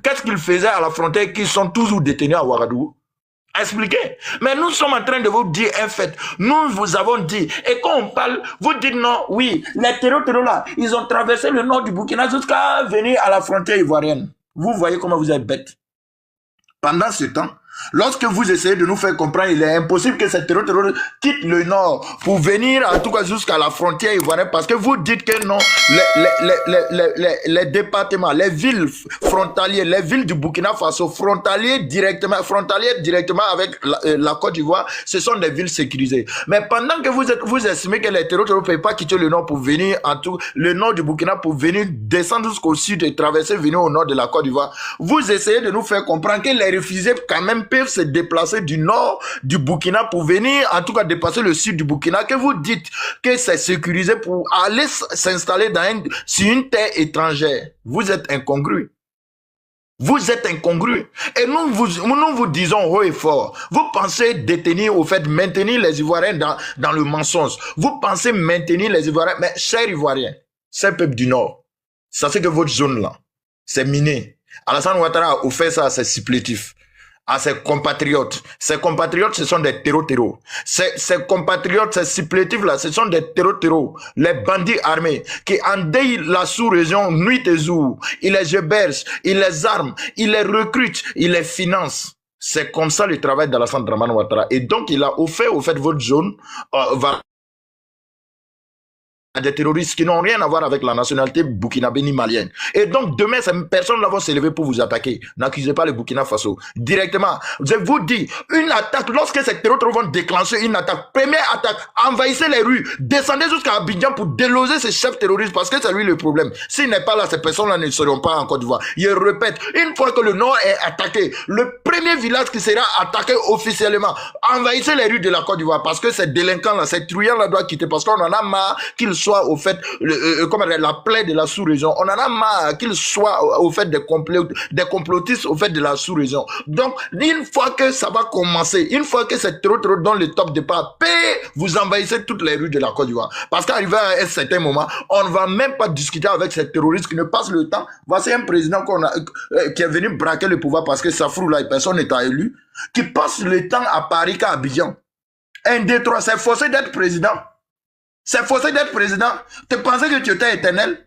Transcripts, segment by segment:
qu'est-ce qu'ils faisaient à la frontière qu'ils sont toujours détenus à Ouagadougou? Expliquez. Mais nous sommes en train de vous dire un fait. Nous vous avons dit. Et quand on parle, vous dites non, oui, les terreaux là, ils ont traversé le nord du Burkina jusqu'à venir à la frontière ivoirienne. Vous voyez comment vous êtes bête. Pendant ce temps, lorsque vous essayez de nous faire comprendre, il est impossible que ces terreaux quittent le nord pour venir en tout cas jusqu'à la frontière ivoirienne parce que vous dites que non, les départements, les villes frontalières, les villes du Burkina Faso frontalières directement avec la Côte d'Ivoire, ce sont des villes sécurisées. Mais pendant que vous estimez que les terreaux ne peuvent pas quitter le nord pour venir en tout le nord du Burkina pour venir descendre jusqu'au sud et traverser venir au nord de la Côte d'Ivoire, vous essayez de nous faire comprendre que les réfugiés quand même peuvent se déplacer du nord du Burkina pour venir, en tout cas dépasser le sud du Burkina, que vous dites que c'est sécurisé pour aller s'installer sur une terre étrangère. Vous êtes incongru. Vous êtes incongru. Et nous vous disons haut et fort, vous pensez détenir, au fait, maintenir les Ivoiriens dans le mensonge. Vous pensez maintenir les Ivoiriens, mais chers Ivoiriens, c'est peuple du Nord. Sachez que votre zone là, c'est miné. Alassane Ouattara a offert ça à ses supplétifs, à ses compatriotes. Ses compatriotes, ce sont des terreaux. Ses compatriotes, ces supplétifs-là, ce sont des terreaux. Les bandits armés qui endeuillent la sous-région nuit et jour. Ils les hébergent, ils les arment, ils les recrutent, ils les financent. C'est comme ça le travail d'Alassane Dramane Ouattara. Et donc, il a offert, au fait, votre zone, à des terroristes qui n'ont rien à voir avec la nationalité burkinabé ni malienne. Et donc, demain, personne ne va s'élever pour vous attaquer. N'accusez pas le Burkina Faso. Directement, je vous dis, une attaque, lorsque ces terroristes vont déclencher une attaque, première attaque, envahissez les rues, descendez jusqu'à Abidjan pour déloger ces chefs terroristes, parce que c'est lui le problème. S'il n'est pas là, ces personnes-là ne seront pas en Côte d'Ivoire. Je répète, une fois que le Nord est attaqué, le premier village qui sera attaqué officiellement, envahissez les rues de la Côte d'Ivoire, parce que ces délinquants-là, ces truands-là doivent quitter, parce qu'on en a marre qu'ils soient au fait la plaie de la sous-région. On en a marre qu'ils soient au fait des complotistes au fait de la sous-région. Donc, une fois que ça va commencer, une fois que c'est trop dans le top départ, vous envahissez toutes les rues de la Côte d'Ivoire. Parce qu'arrivé à un certain moment, on ne va même pas discuter avec ces terroristes qui ne passent le temps. Voici un président qui est venu braquer le pouvoir parce que Safrou là, personne n'est élu, qui passe le temps à Paris qu'à Abidjan. 1, 2, 3, c'est forcé d'être président. C'est forcé d'être président. Tu pensais que tu étais éternel?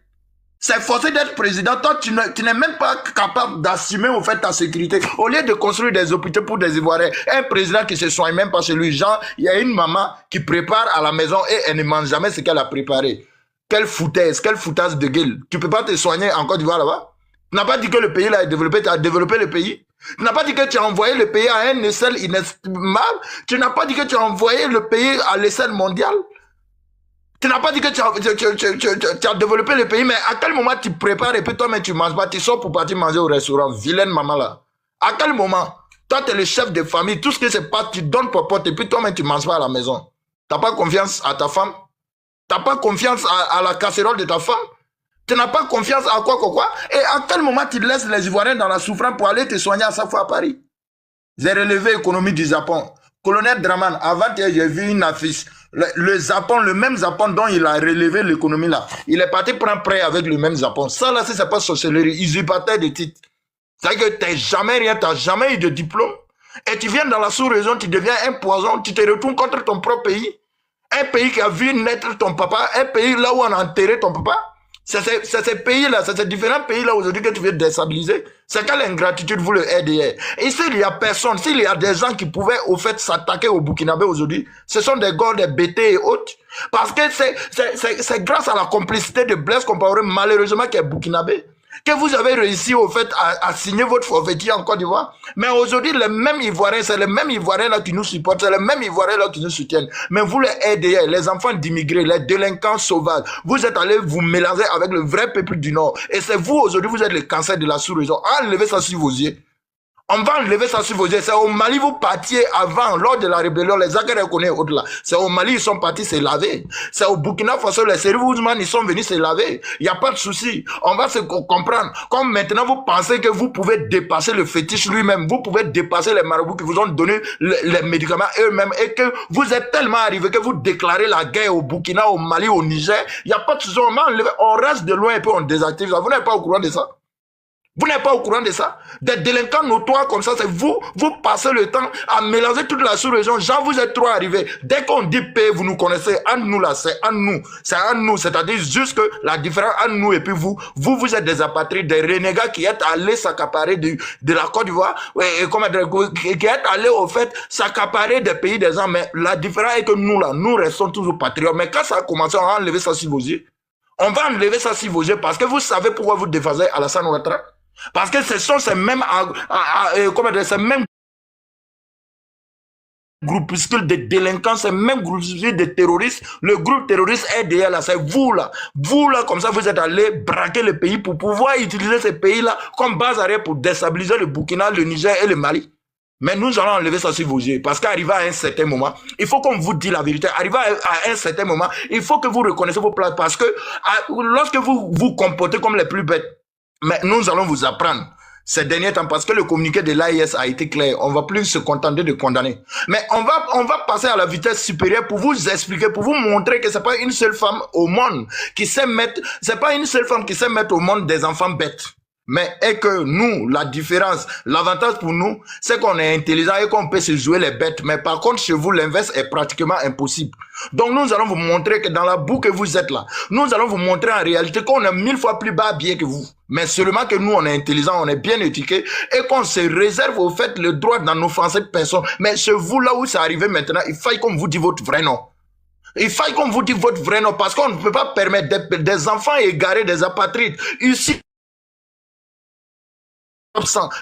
C'est forcé d'être président. Toi, tu n'es même pas capable d'assumer au fait ta sécurité. Au lieu de construire des hôpitaux pour des Ivoiriens, un président qui se soigne même pas chez lui. Genre, il y a une maman qui prépare à la maison et elle ne mange jamais ce qu'elle a préparé. Quelle foutaise de gueule. Tu peux pas te soigner en Côte d'Ivoire là-bas? Tu n'as pas dit que le pays là est développé, tu as développé le pays. Tu n'as pas dit que tu as envoyé le pays à un échelle inestimable. Tu n'as pas dit que tu as envoyé le pays à l'échelle mondiale. Tu n'as pas dit que tu as développé le pays, mais à quel moment tu prépares et puis toi-même tu manges pas, tu sors pour partir manger au restaurant, vilaine maman là. À quel moment? Toi, tu es le chef de famille, tout ce que c'est pas, tu donnes pour pote et puis toi-même tu manges pas à la maison. Tu n'as pas confiance à ta femme? Tu n'as pas confiance à la casserole de ta femme? Tu n'as pas confiance à quoi? Et à quel moment tu laisses les Ivoiriens dans la souffrance pour aller te soigner à chaque fois à Paris? J'ai relevé l'économie du Japon. Colonel Dramane, avant j'ai vu une affiche. Le Japon, le même Japon dont il a relevé l'économie là. Il est parti prendre prêt avec le même Japon. Ça là, c'est pas sorcellerie. Usurpateur de titres. C'est-à-dire que t'as jamais rien, t'as jamais eu de diplôme. Et tu viens dans la sous-région, tu deviens un poison, tu te retournes contre ton propre pays. Un pays qui a vu naître ton papa, un pays là où on a enterré ton papa. C'est ces pays-là, c'est ces différents pays-là aujourd'hui que tu veux déstabiliser. C'est quelle ingratitude vous le RDR. Et s'il y a personne, s'il y a des gens qui pouvaient au fait s'attaquer au Burkinabé aujourd'hui, ce sont des gars, des BT et autres. Parce que c'est grâce à la complicité de Blaise Compaoré, malheureusement, qui est Burkinabé, que vous avez réussi au fait à signer votre forfaiture en Côte d'Ivoire. Mais aujourd'hui, les mêmes Ivoiriens, c'est les mêmes Ivoiriens là qui nous supportent, c'est les mêmes Ivoiriens là qui nous soutiennent. Mais vous les RDR, les enfants d'immigrés, les délinquants sauvages, vous êtes allés vous mélanger avec le vrai peuple du Nord. Et c'est vous aujourd'hui, vous êtes le cancer de la sous-région. Enlevez ça sur vos yeux. On va enlever ça sur vos yeux. C'est au Mali, vous partiez avant, lors de la rébellion, les Aguerre connaissent au-delà. C'est au Mali, ils sont partis se laver. C'est au Burkina Faso, les Sérifs-Ousmane, ils sont venus se laver. Il n'y a pas de souci. On va se comprendre. Comme maintenant, vous pensez que vous pouvez dépasser le fétiche lui-même. Vous pouvez dépasser les marabouts qui vous ont donné les médicaments eux-mêmes et que vous êtes tellement arrivé que vous déclarez la guerre au Burkina, au Mali, au Niger. Il n'y a pas de souci. On reste de loin et puis on désactive ça. Vous n'êtes pas au courant de ça? Vous n'êtes pas au courant de ça? Des délinquants notoires comme ça, c'est vous, vous passez le temps à mélanger toute la sous-région. Genre, vous êtes trop arrivés. Dès qu'on dit paix, vous nous connaissez. Entre nous, là, c'est entre nous. C'est entre nous. C'est-à-dire juste que la différence entre nous et puis vous êtes des apatrides, des renégats qui êtes allés s'accaparer de la Côte d'Ivoire, qui êtes allés, au fait, s'accaparer des pays des gens. Mais la différence est que nous, là, nous restons toujours patriotes. Mais quand ça a commencé, on va enlever ça sur vos yeux. On va enlever ça sur vos yeux parce que vous savez pourquoi vous défendez Alassane Ouattara. Parce que ce sont ces mêmes groupuscules de délinquants, ces mêmes groupuscules de terroristes. Le groupe terroriste RDA, là, c'est vous là. Vous là, comme ça, vous êtes allés braquer le pays pour pouvoir utiliser ces pays-là comme base arrière pour déstabiliser le Burkina, le Niger et le Mali. Mais nous allons enlever ça sur vos yeux. Parce qu'arrivé à un certain moment, il faut qu'on vous dise la vérité. Arrivé à un certain moment, il faut que vous reconnaissiez vos places. Parce que lorsque vous vous comportez comme les plus bêtes, mais nous allons vous apprendre ces derniers temps parce que le communiqué de l'AIS a été clair. On va plus se contenter de condamner. Mais on va passer à la vitesse supérieure pour vous expliquer, pour vous montrer que c'est pas une seule femme au monde qui sait mettre, c'est pas une seule femme qui sait mettre au monde des enfants bêtes. Mais est que nous, la différence, l'avantage pour nous, c'est qu'on est intelligent et qu'on peut se jouer les bêtes. Mais par contre, chez vous, l'inverse est pratiquement impossible. Donc nous allons vous montrer que dans la boue que vous êtes là, nous allons vous montrer en réalité qu'on est 1000 fois plus bas bien que vous. Mais seulement que nous, on est intelligent, on est bien éduqué et qu'on se réserve au fait le droit d'en offenser personne. Mais chez vous, là où c'est arrivé maintenant, il faut qu'on vous dise votre vrai nom. Il faut qu'on vous dise votre vrai nom parce qu'on ne peut pas permettre des enfants égarés, des apatrides, ici,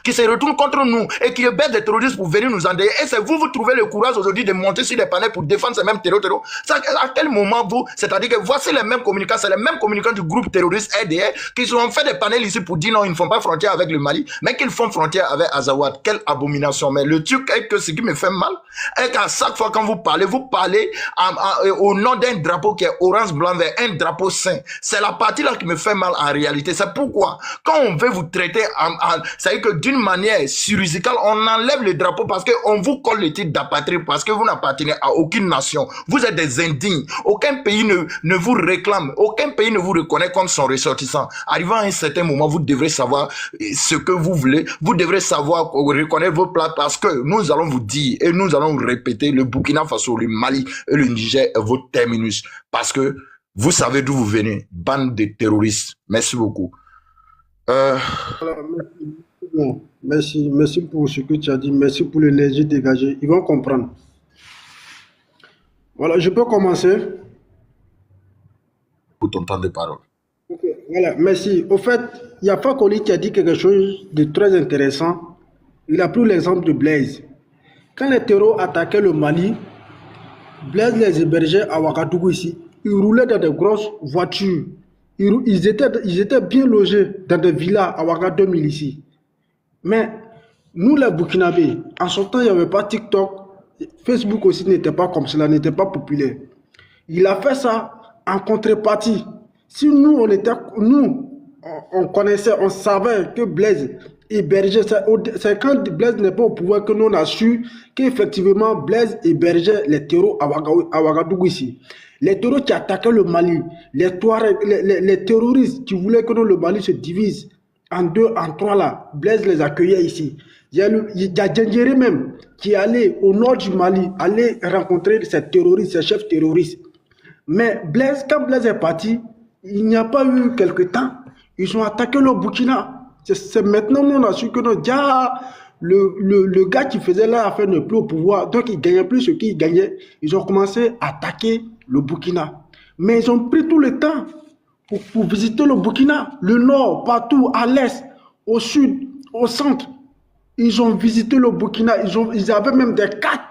qui se retournent contre nous et qui baissent des terroristes pour venir nous endayer. Et c'est vous trouvez le courage aujourd'hui de monter sur des panels pour défendre ces mêmes terroristes. À quel moment vous, c'est-à-dire que voici les mêmes communicants, c'est les mêmes communicants du groupe terroriste RDR qui ont fait des panels ici pour dire non, ils ne font pas frontière avec le Mali, mais qu'ils font frontière avec Azawad. Quelle abomination. Mais le truc est que ce qui me fait mal est qu'à chaque fois quand vous parlez au nom d'un drapeau qui est orange, blanc, vert, un drapeau saint. C'est la partie là qui me fait mal en réalité. C'est pourquoi, quand on veut vous traiter c'est-à-dire que d'une manière chirurgicale, on enlève le drapeau parce qu'on vous colle le titre d'apatride parce que vous n'appartenez à aucune nation. Vous êtes des indignes. Aucun pays ne vous réclame. Aucun pays ne vous reconnaît comme son ressortissant. Arrivant à un certain moment, vous devrez savoir ce que vous voulez. Vous devrez savoir reconnaître vos plats parce que nous allons vous dire et nous allons répéter le Burkina Faso, le Mali et le Niger est votre terminus. Parce que vous savez d'où vous venez. Bande de terroristes. Merci beaucoup. Voilà, merci pour ce que tu as dit, merci pour l'énergie dégagée. Ils vont comprendre. Voilà, je peux commencer. Pour ton temps de parole. Ok, voilà, merci. Au fait, il y a Fakoli qui a dit quelque chose de très intéressant. Il a pris l'exemple de Blaise. Quand les terroristes attaquaient le Mali, Blaise les hébergeait à Ouagadougou ici. Ils roulaient dans de grosses voitures. Ils étaient bien logés dans des villas à Ouagadougou ici. Mais nous, les Burkinabés, en ce temps, il n'y avait pas TikTok. Facebook aussi n'était pas comme cela, n'était pas populaire. Il a fait ça en contrepartie. Si nous, on connaissait, on savait que Blaise hébergeait, c'est quand Blaise n'est pas au pouvoir que nous on a su qu'effectivement Blaise hébergeait les terroristes à Ouagadougou ici. Les terroristes qui attaquaient le Mali, les terroristes qui voulaient que le Mali se divise en deux, en trois là, Blaise les accueillait ici. Il y a Djendjéré même qui allait au nord du Mali, aller rencontrer ces terroristes, ces chefs terroristes. Mais Blaise, quand Blaise est parti, il n'y a pas eu quelque temps, ils ont attaqué le Burkina. C'est maintenant qu'on a su que le gars qui faisait l'affaire n'est plus au pouvoir, donc il ne gagnait plus ce qu'il gagnait. Ils ont commencé à attaquer le Burkina. Mais ils ont pris tout le temps pour visiter le Burkina, le nord, partout, à l'est, au sud, au centre. Ils ont visité le Burkina, ils avaient même des cartes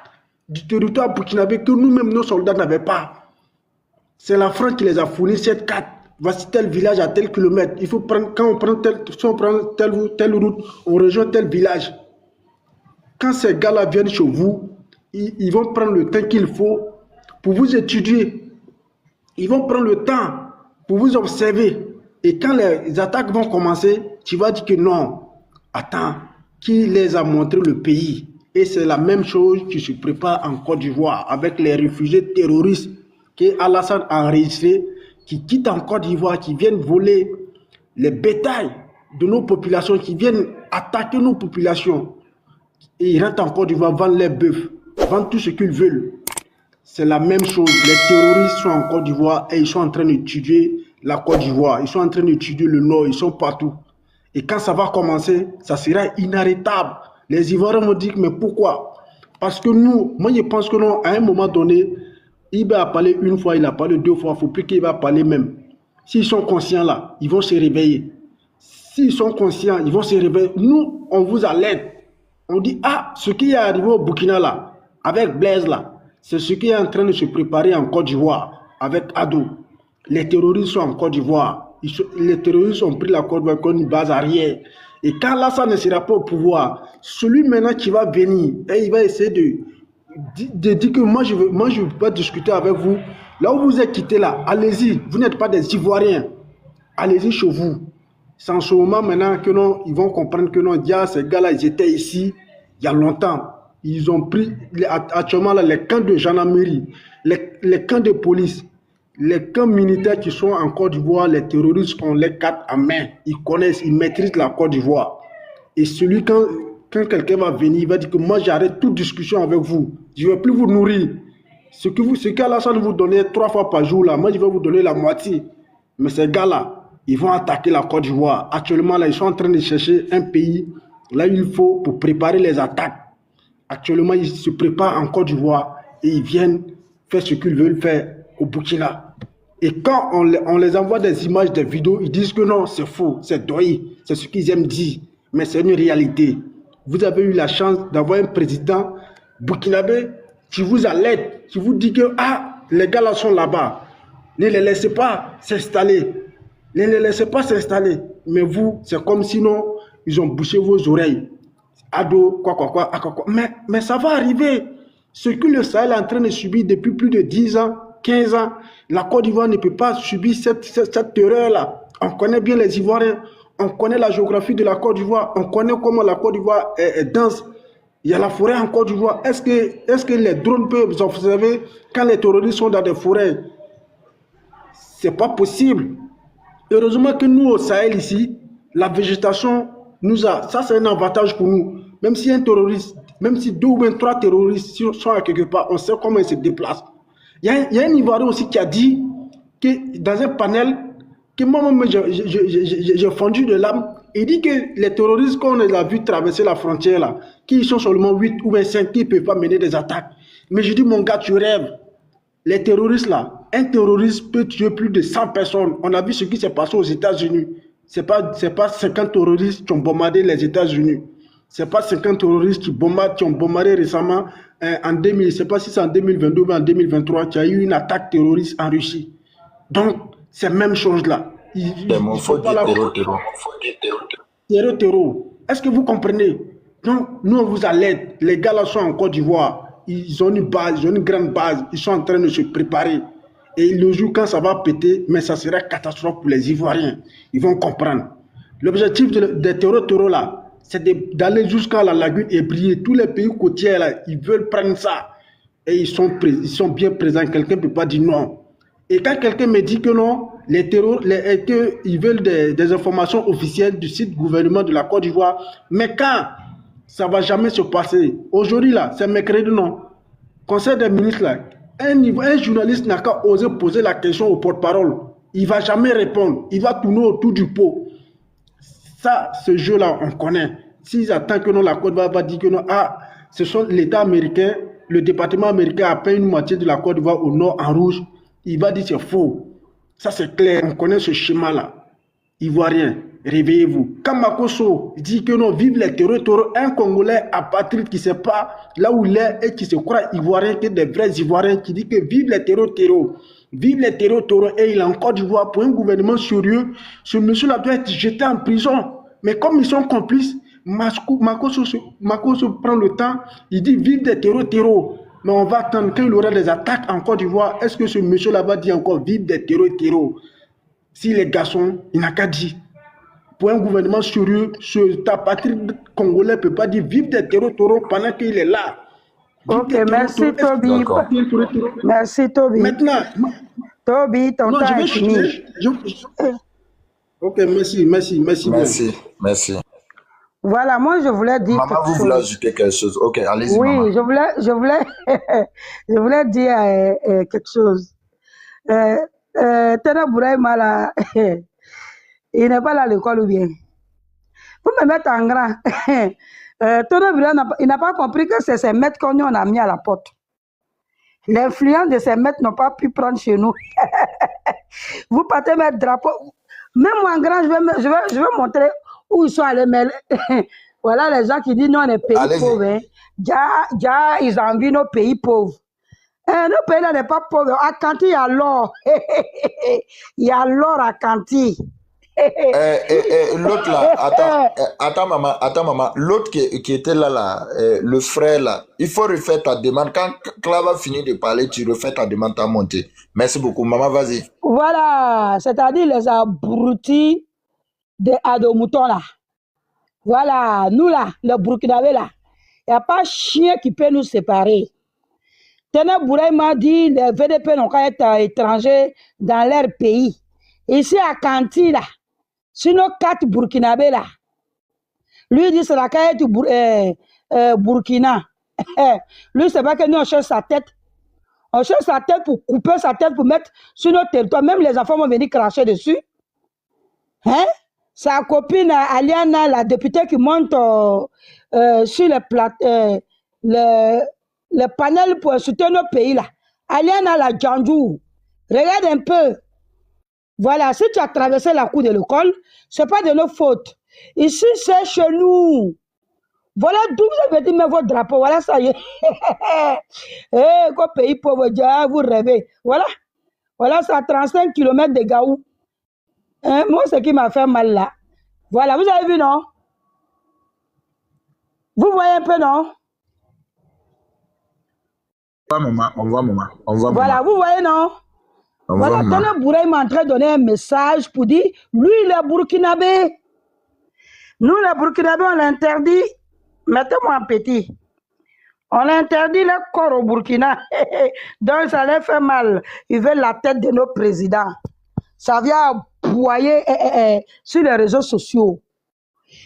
du territoire burkinabé que nous-mêmes, nos soldats n'avaient pas. C'est la France qui les a fourni cette carte. Voici tel village à tel kilomètre. Il faut prendre, quand on prend telle route, on rejoint tel village. Quand ces gars-là viennent chez vous, ils vont prendre le temps qu'il faut pour vous étudier. Ils vont prendre le temps pour vous observer. Et quand les attaques vont commencer, tu vas dire que non. Attends, qui les a montré le pays? Et c'est la même chose qui se prépare en Côte d'Ivoire avec les réfugiés terroristes que Alassane a enregistrés, qui quittent en Côte d'Ivoire, qui viennent voler les bétails de nos populations qui viennent attaquer nos populations. Et ils rentrent en Côte d'Ivoire, vendent les bœufs, vendent tout ce qu'ils veulent. C'est la même chose. Les terroristes sont en Côte d'Ivoire et ils sont en train d'étudier la Côte d'Ivoire. Ils sont en train d'étudier le Nord, ils sont partout. Et quand ça va commencer, ça sera inarrêtable. Les Ivoiriens me disent, mais pourquoi? Parce que nous, moi je pense que non, à un moment donné, il va parler une fois, il a parlé deux fois, il ne faut plus qu'il va parler même. S'ils sont conscients là, ils vont se réveiller. S'ils sont conscients, ils vont se réveiller. Nous, on vous alerte. On dit, ah, ce qui est arrivé au Burkina là, avec Blaise là, c'est ce qui est en train de se préparer en Côte d'Ivoire, avec Ado. Les terroristes sont en Côte d'Ivoire. Les terroristes ont pris la Côte d'Ivoire comme une base arrière. Et quand là, ça ne sera pas au pouvoir, celui maintenant qui va venir, et il va essayer de dire que moi, je ne veux pas discuter avec vous. Là où vous êtes quitté là, allez-y. Vous n'êtes pas des Ivoiriens. Allez-y chez vous. C'est en ce moment maintenant que non, ils vont comprendre que non, ces gars-là, ils étaient ici il y a longtemps. Ils ont pris actuellement là, les camps de gendarmerie, les camps de police, les camps militaires qui sont en Côte d'Ivoire, les terroristes ont les cartes en main. Ils connaissent, ils maîtrisent la Côte d'Ivoire. Et celui, quand quelqu'un va venir, il va dire que moi j'arrête toute discussion avec vous. Je ne vais plus vous nourrir. Ce qu'Alassane vous donnait 3 fois par jour, là, moi je vais vous donner la moitié. Mais ces gars-là, ils vont attaquer la Côte d'Ivoire. Actuellement, là, ils sont en train de chercher un pays là où il faut pour préparer les attaques. Actuellement, ils se préparent en Côte d'Ivoire et ils viennent faire ce qu'ils veulent faire au Burkina. Et quand on les envoie des images, des vidéos, ils disent que non, c'est faux, c'est doyer, c'est ce qu'ils aiment dire. Mais c'est une réalité. Vous avez eu la chance d'avoir un président burkinabé qui vous alerte, qui vous dit que ah, les gars là sont là-bas. Ne les laissez pas s'installer. Ne les laissez pas s'installer. Mais vous, c'est comme sinon, ils ont bouché vos oreilles. Ado, quoi. Mais ça va arriver. Ce que le Sahel est en train de subir depuis plus de 10 ans, 15 ans, la Côte d'Ivoire ne peut pas subir cette terreur-là. On connaît bien les Ivoiriens. On connaît la géographie de la Côte d'Ivoire. On connaît comment la Côte d'Ivoire est dense. Il y a la forêt en Côte d'Ivoire. Est-ce que les drones peuvent observer quand les terroristes sont dans des forêts? C'est pas possible. Heureusement que nous, au Sahel ici, la végétation nous a... Ça, c'est un avantage pour nous. Même si un terroriste, même si 2 ou 3 terroristes sont à quelque part, on sait comment ils se déplacent. Il y a un Ivoirien aussi qui a dit que dans un panel, que moi-même, j'ai fondu de l'âme. Il dit que les terroristes, quand on les a vus traverser la frontière, là, qu'ils sont seulement 8 ou 5, qui ne peuvent pas mener des attaques. Mais je dis, mon gars, tu rêves. Les terroristes, là, un terroriste peut tuer plus de 100 personnes. On a vu ce qui s'est passé aux États-Unis. Ce n'est pas 50 terroristes qui ont bombardé les États-Unis. Ce n'est pas 50 terroristes qui ont bombardé récemment en 2000. Je ne sais pas si c'est en 2022 ou en 2023 qu'il y a eu une attaque terroriste en Russie. Donc, c'est la même chose là. Il faut pas terror. Est-ce que vous comprenez? Donc, nous, on vous alerte. Les gars là sont en Côte d'Ivoire. Ils ont une base, ils ont une grande base. Ils sont en train de se préparer. Et le jour quand ça va péter, mais ça sera catastrophe pour les Ivoiriens. Ils vont comprendre. L'objectif des terreaux là, c'est d'aller jusqu'à la lagune et briller. Tous les pays côtiers là, ils veulent prendre ça. Et ils sont bien présents. Quelqu'un ne peut pas dire non. Et quand quelqu'un me dit que non, les terreaux, qu'ils veulent des informations officielles du site gouvernement de la Côte d'Ivoire, mais quand ça ne va jamais se passer. Aujourd'hui là, c'est mercredi non. Conseil des ministres là, un journaliste n'a qu'à oser poser la question au porte-parole. Il ne va jamais répondre. Il va tourner autour du pot. Ça, ce jeu-là, on connaît. S'ils attendent que non, la Côte d'Ivoire va dire que non, ah, ce sont l'État américain, le département américain a peint une moitié de la Côte d'Ivoire au nord en rouge. Il va dire c'est faux. Ça, c'est clair. On connaît ce schéma-là. Ivoirien, réveillez-vous. Quand Makosso dit que non, vive les terreaux, un Congolais apatride qui ne sait pas là où il est et qui se croit ivoirien, que des vrais Ivoiriens, qui dit que vive les terreaux, vive les terreaux, et il est en Côte d'Ivoire pour un gouvernement sérieux. Ce monsieur-là doit être jeté en prison. Mais comme ils sont complices, Makosso prend le temps, il dit vive des terreaux. Mais on va attendre qu'il y aura des attaques en Côte d'Ivoire. Est-ce que ce monsieur-là va dire encore vive des terreaux? Si les garçons, il n'a qu'à dire. Pour un gouvernement sérieux, ce apatride congolais ne peut pas dire vive des terreaux pendant qu'il est là. Ok, merci Toby. Merci Toby. Maintenant, Toby, ton temps est fini. Ok, merci bien. Merci. Voilà, moi je voulais dire Maman, quelque vous voulez chose. ajouter quelque chose? Ok, allez-y, maman. Oui, je voulais dire quelque chose. Tena Bouraïma là, il n'est pas là à l'école ou bien. Vous me mettez en grand. Tena Bouraïma, il n'a pas compris que c'est ses maîtres qu'on a mis à la porte. L'influence de ces maîtres n'ont pas pu prendre chez nous. Vous partez mettre drapeau. Même moi en grand, je vais montrer où ils sont allés. Mais voilà les gens qui disent non, on est pays pauvres. Hein. Déjà, ils envient nos pays pauvres. Nos pays là n'est pas pauvres. À Kanti, il y a l'or. Il y a l'or à Kanti. L'autre là, attends maman, l'autre qui était là, le frère là, il faut refaire ta demande. Quand Claire va finir de parler, tu refais ta demande, t'as monté. Merci beaucoup, maman, vas-y. Voilà, c'est-à-dire les abrutis de Adomouton là. Voilà, nous là, le Burkinabé là, il n'y a pas chien qui peut nous séparer. Tena Bouraï m'a dit les VDP n'ont qu'à être étrangers dans leur pays. Ici à Kanti là, sur nos 4 Burkinabés là, lui dit c'est la qu'à être Burkina. Lui, c'est pas que nous on cherche sa tête. On cherche sa tête pour couper sa tête pour mettre sur notre territoire. Même les enfants vont venir cracher dessus. Hein? Sa copine Aliana, la députée qui monte sur le panel pour soutenir nos pays là. Aliana la Djandjou. Regarde un peu. Voilà, si tu as traversé la cour de l'école, ce n'est pas de nos fautes. Ici, c'est chez nous. Voilà d'où vous avez dit, mais votre drapeau, voilà ça y est. Eh, quoi pays pauvre, vous rêvez. Voilà. Voilà, c'est à 35 km de Gaou. Hein, moi, ce qui m'a fait mal là. Voilà, vous avez vu, non? Vous voyez un peu, non? On voit maman. Voilà, vous voyez, non? Voilà, Tena Bouraï m'a en train de donner un message pour dire, lui, il est burkinabé. Nous, les burkinabés, on l'interdit. Mettez-moi en petit. On interdit le corps au Burkina. Donc, ça leur fait mal. Ils veulent la tête de nos présidents. Ça vient aboyer sur les réseaux sociaux.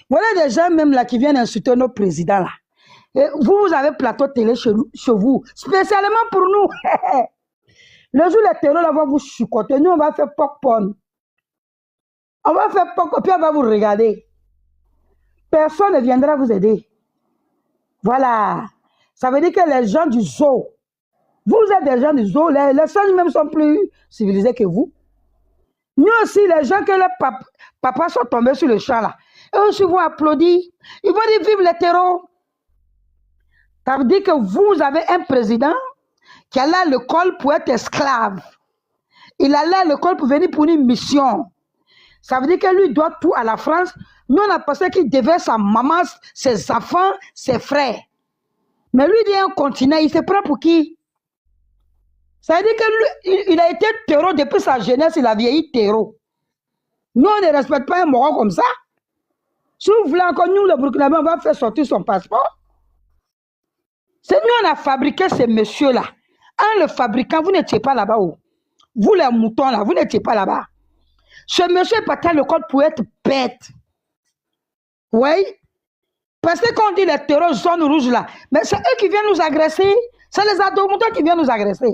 Voilà des gens même là qui viennent insulter nos présidents là. Et vous avez plateau télé chez vous, spécialement pour nous. Le jour les terreurs là vont vous chicoter, nous on va faire pop-porn. On va faire pop, puis on va vous regarder. Personne ne viendra vous aider. Voilà. Ça veut dire que les gens du zoo, vous êtes des gens du zoo, les singes même sont plus civilisés que vous. Nous aussi, les gens que les papas sont tombés sur le champ là, eux aussi vont applaudir. Ils vont dire vive les terreaux. Ça veut dire que vous avez un président qui allait à l'école pour être esclave. Il allait à l'école pour venir pour une mission. Ça veut dire que lui doit tout à la France. Nous, on a pensé qu'il devait sa maman, ses enfants, ses frères. Mais lui, il est un continent, il se prend pour qui? Ça veut dire que lui, il a été terreau depuis sa jeunesse, il a vieilli terreau. Nous, on ne respecte pas un Moron comme ça. Si vous voulez encore, nous, le Burkinabé, on va faire sortir son passeport. C'est nous, on a fabriqué ces messieurs-là. En le fabriquant, vous n'étiez pas là-bas. Vous, les moutons, là, vous n'étiez pas là-bas. Ce monsieur est parti à l'école pour être bête. Oui. Parce que quand on dit les terreurs zone rouge là, mais c'est eux qui viennent nous agresser. C'est les adomoutons qui viennent nous agresser.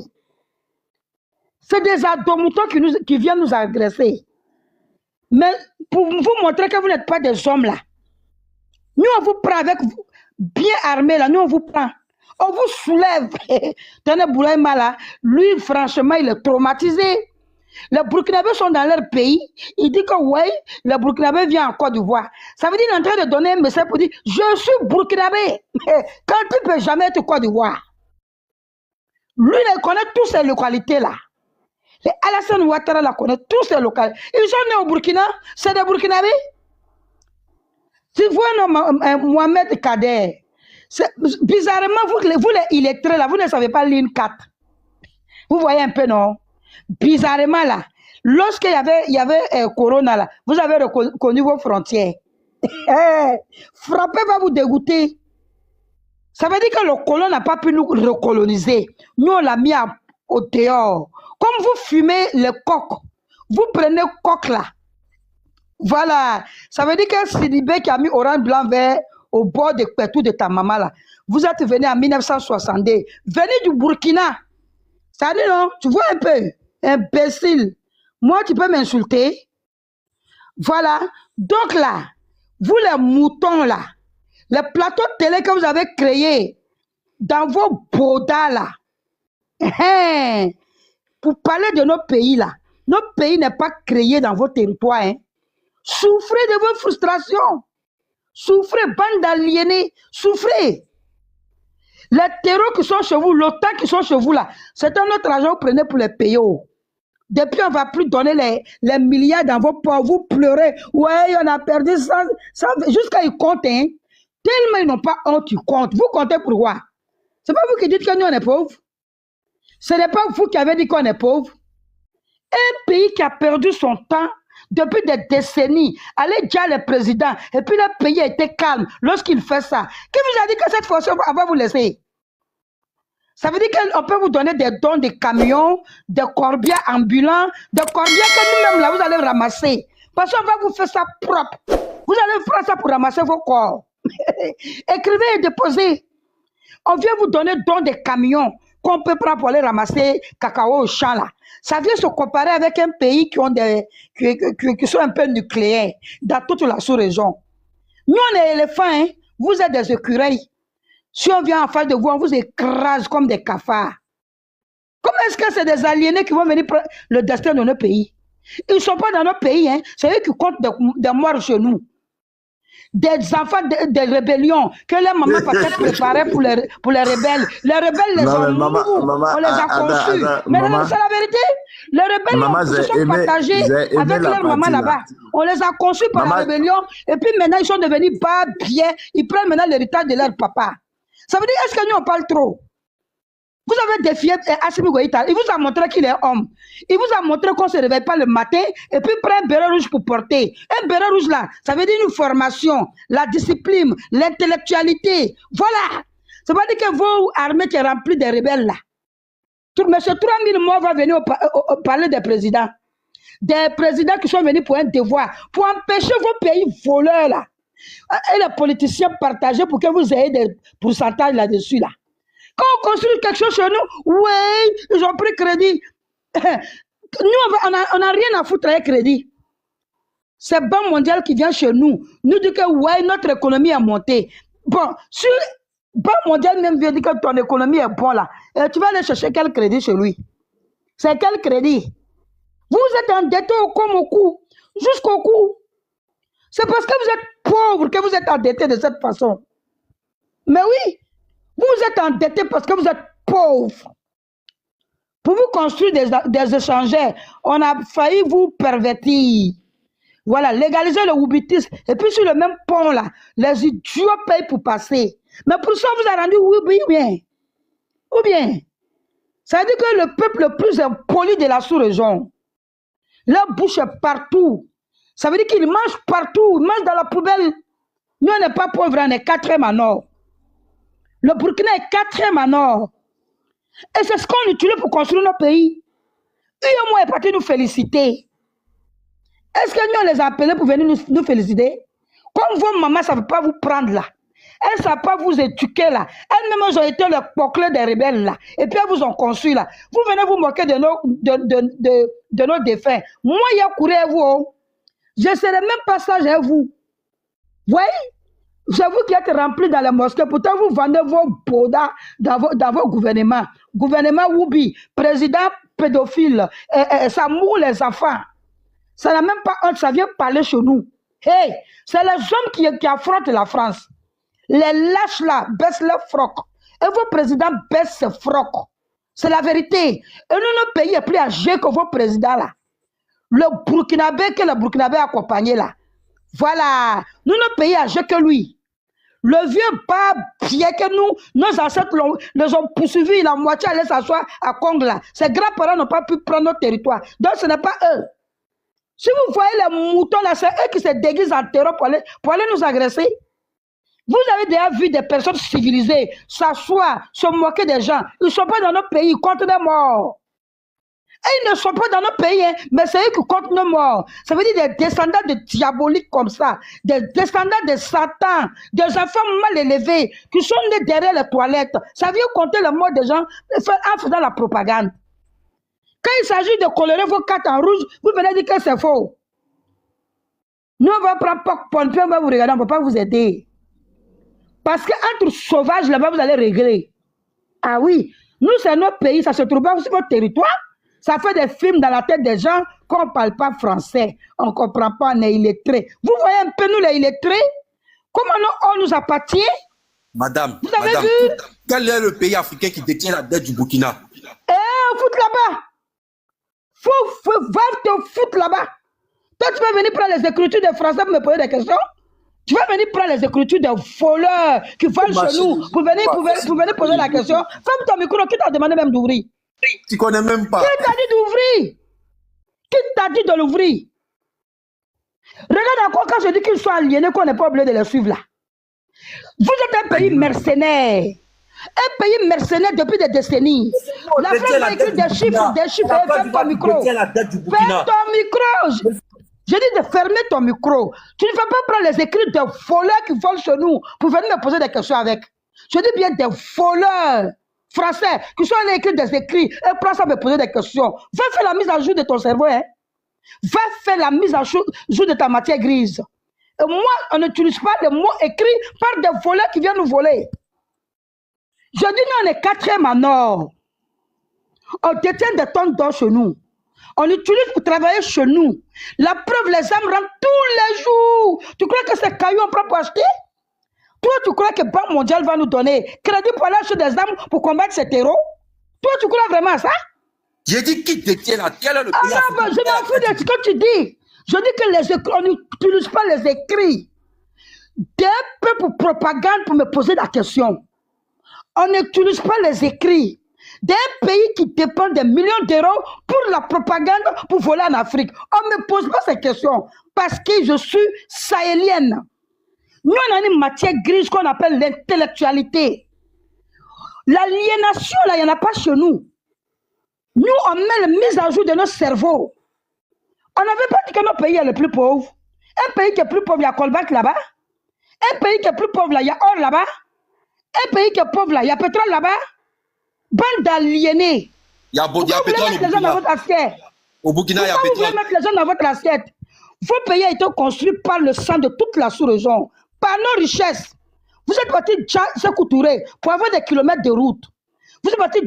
C'est des adomoutons qui viennent nous agresser. Mais pour vous montrer que vous n'êtes pas des hommes là, nous on vous prend avec vous, bien armés là, nous on vous prend. On vous soulève. Tena Bouraï là, lui franchement il est traumatisé. Les Burkinabés sont dans leur pays. Il dit que oui, le Burkinabé vient en Côte d'Ivoire. Ça veut dire qu'il est en train de donner un message pour dire je suis Burkinabé. Quand il ne peut jamais être Côte d'Ivoire. Lui, il connaît toutes ces localités-là. Les Alassane Ouattara la connaît tous ces localités. Ils sont nés au Burkina. C'est des Burkinabés. Si vous voyez Mohamed Kader, bizarrement, vous les illettrés là, vous ne savez pas ligne 4. Vous voyez un peu, non? Bizarrement là, lorsqu'il y avait Corona là, vous avez reconnu vos frontières. Frapper va vous dégoûter. Ça veut dire que le colon n'a pas pu nous recoloniser. Nous, on l'a mis au dehors. Comme vous fumez le coq, vous prenez coq là. Voilà. Ça veut dire que Sidibé qui a mis orange, blanc, vert au bord de Pétou de ta maman là. Vous êtes venu en 1962. Venez du Burkina. Ça dit non, tu vois un peu. Imbécile. Moi, tu peux m'insulter. Voilà. Donc là, vous les moutons là, les plateaux de télé que vous avez créés dans vos bodas là, pour parler de nos pays là, notre pays n'est pas créé dans vos territoires. Hein. Souffrez de vos frustrations. Souffrez, bande d'aliénés. Souffrez. Les terreaux qui sont chez vous, l'OTAN qui sont chez vous là, c'est un autre argent que vous prenez pour les payer. Depuis, on ne va plus donner les milliards dans vos poches. Vous pleurez. Ouais, on a perdu ça. Jusqu'à ils comptent. Hein. Tellement ils n'ont pas honte, ils comptent. Vous comptez pour quoi? Ce n'est pas vous qui dites que nous, on est pauvres. Ce n'est pas vous qui avez dit qu'on est pauvres. Un pays qui a perdu son temps depuis des décennies, allez déjà le président, et puis le pays a été calme lorsqu'il fait ça. Qui vous a dit que cette fois-ci, on va vous laisser? Ça veut dire qu'on peut vous donner des dons de camions, des corbières ambulants, des corbières que nous-mêmes là, vous allez ramasser. Parce qu'on va vous faire ça propre. Vous allez faire ça pour ramasser vos corps. Écrivez et déposez. On vient vous donner dons de camions qu'on peut prendre pour aller ramasser cacao au champ là. Ça vient se comparer avec un pays qui sont un peu nucléaires dans toute la sous-région. Nous, on est éléphants, hein? Vous êtes des écureuils. Si on vient en face de vous, on vous écrase comme des cafards. Comment est-ce que c'est des aliénés qui vont venir prendre le destin de nos pays? Ils ne sont pas dans nos pays, hein? C'est eux qui comptent des morts chez nous. Des enfants de rébellion que les mamans peut-être préparaient pour les rebelles. Les rebelles, les hommes, on les a conçus. Mais c'est la vérité. Les rebelles se sont partagés avec leur maman là-bas. On les a conçus par la rébellion. Et puis maintenant, ils sont devenus pas bien. Ils prennent maintenant l'héritage de leur papa. Ça veut dire, est-ce que nous, on parle trop? Vous avez défié Assimi Goïta. Il vous a montré qu'il est homme. Il vous a montré qu'on ne se réveille pas le matin et puis prend un béret rouge pour porter. Un béret rouge là, ça veut dire une formation, la discipline, l'intellectualité. Voilà. Ça veut dire que vos armées qui sont remplies de rebelles là. Monsieur 3000 morts va venir parler des présidents. Des présidents qui sont venus pour un devoir, pour empêcher vos pays voleurs là. Et les politiciens partagés pour que vous ayez des pourcentages là-dessus là. Quand on construit quelque chose chez nous, oui, ils ont pris crédit. Nous, on n'a rien à foutre avec crédit. C'est Banque mondiale qui vient chez nous, nous dit que ouais, notre économie est montée. Bon, si Banque mondiale même vient dire que ton économie est bonne là, tu vas aller chercher quel crédit chez lui? C'est quel crédit? Vous êtes endetté comme au cou, jusqu'au cou. C'est parce que vous êtes pauvre que vous êtes endetté de cette façon. Mais oui. Vous êtes endetté parce que vous êtes pauvre. Pour vous construire des échangeurs, on a failli vous pervertir. Voilà, légaliser le woubitisme. Et puis sur le même pont là, les idiots payent pour passer. Mais pour ça, vous avez rendu oui bien. Ou bien. Ça veut dire que le peuple le plus impoli de la sous-région, leur bouche est partout. Ça veut dire qu'ils mangent partout, ils mangent dans la poubelle. Nous, on n'est pas pauvres, on est 4e en or. Le Burkina est 4e en or. Et c'est ce qu'on utilise pour construire nos pays. UEMOA est parti nous féliciter. Est-ce que nous, on les a appelés pour venir nous féliciter? Comme vos mamans ne savent pas vous prendre là. Elles ne savent pas vous éduquer là. Elles-mêmes, elles ont été le poclé des rebelles là. Et puis elles vous ont construit là. Vous venez vous moquer de nos défunts. Moi, il y a couru à vous. Je ne serai même pas sage à vous. Vous voyez? C'est vous qui êtes remplis dans les mosquées. Pourtant, vous vendez vos bodas dans vos gouvernements. Gouvernement Woubi, président pédophile, ça mourre les enfants. Ça n'a même pas honte, ça vient parler chez nous. Hey, c'est les hommes qui affrontent la France. Les lâches là baissent leurs frocs. Et vos présidents baissent ses frocs. C'est la vérité. Et nous, notre pays est plus âgé que vos présidents là. Le Burkinabé que le Burkinabé a accompagné là. Voilà. Nous, notre pays est âgé que lui. Le vieux pas bien que nous, nos ancêtres les ont poursuivis, la moitié allait s'asseoir à Kongla. Ses grands-parents n'ont pas pu prendre notre territoire. Donc ce n'est pas eux. Si vous voyez les moutons là, c'est eux qui se déguisent en terreur pour aller nous agresser. Vous avez déjà vu des personnes civilisées s'asseoir, se moquer des gens. Ils ne sont pas dans notre pays, ils comptent des morts. Et ils ne sont pas dans notre pays, hein, mais c'est eux qui comptent nos morts. Ça veut dire des descendants de diaboliques comme ça, des descendants de Satan, des enfants mal élevés qui sont nés derrière les toilettes. Ça vient compter le mort des gens en faisant la propagande. Quand il s'agit de colorer vos cartes en rouge, vous venez dire que c'est faux. Nous, on va prendre Pompier, on va vous regarder, on ne peut pas vous aider. Parce qu'entre sauvages, là-bas, vous allez régler. Ah oui, nous, c'est notre pays, ça se trouve pas sur votre territoire. Ça fait des films dans la tête des gens qu'on ne parle pas français. On ne comprend pas, on est illettrés. Vous voyez un peu, nous, les illettrés, comment on nous appartient? Madame, vous avez madame, vu? Quel est le pays africain qui détient la dette du Burkina? Eh, fout là-bas. Va te foutre là-bas. Toi, tu vas venir prendre les écritures des Français pour me poser des questions? Tu vas venir prendre les écritures des voleurs qui volent chez nous pour venir poser la question? Ferme ton micro, qui t'a demandé même d'ouvrir? Tu connais même pas. Qui t'a dit d'ouvrir? Qui t'a dit de l'ouvrir? Regarde encore quand je dis qu'ils sont aliénés, qu'on n'est pas obligé de les suivre là. Vous êtes un pays mercenaire. Un pays mercenaire depuis des décennies. La France a écrit des chiffres, ferme ton micro. Ferme ton micro. Je dis de fermer ton micro. Tu ne vas pas prendre les écrits de voleurs qui volent chez nous pour venir me poser des questions avec. Je dis bien des voleurs français qui sont allés écrire des écrits et prends ça me poser des questions. Va faire la mise à jour de ton cerveau. Hein? Va faire la mise à jour de ta matière grise. Et moi, on n'utilise pas les mots écrits par des voleurs qui viennent nous voler. Je dis, nous, on est 4e en or. On détient des tonnes d'or chez nous. On l'utilise pour travailler chez nous. La preuve, les âmes rentrent tous les jours. Tu crois que ces cailloux, on prend pour acheter? Toi, tu crois que Banque mondiale va nous donner crédit pour aller acheter des âmes pour combattre ces terreaux? Toi, tu crois vraiment à ça? J'ai dit qui détient la terre, le pays africain. Je m'en fous de ce que tu dis. Je dis que on n'utilise pas les écrits d'un peu pour propagande pour me poser la question. On n'utilise pas les écrits d'un pays qui dépend des millions d'euros pour la propagande pour voler en Afrique. On ne me pose pas ces questions parce que je suis sahélienne. Nous, on a une matière grise qu'on appelle l'intellectualité. L'aliénation, là, il n'y en a pas chez nous. Nous, on met la mise à jour de notre cerveau. On n'avait pas dit que notre pays est le plus pauvre. Un pays qui est plus pauvre, il y a Colbert là-bas. Un pays qui est plus pauvre, là, il y a or là-bas. Un pays qui est pauvre, là, il y a pétrole là-bas. Bande d'aliénés. Il y a pétrole au Burkina. Il y a pétrole. Vous voulez mettre les gens dans votre assiette. Vos pays a été construit par le sang de toute la sous-région, par nos richesses. Vous êtes parti se couturer pour avoir des kilomètres de route. Vous êtes parti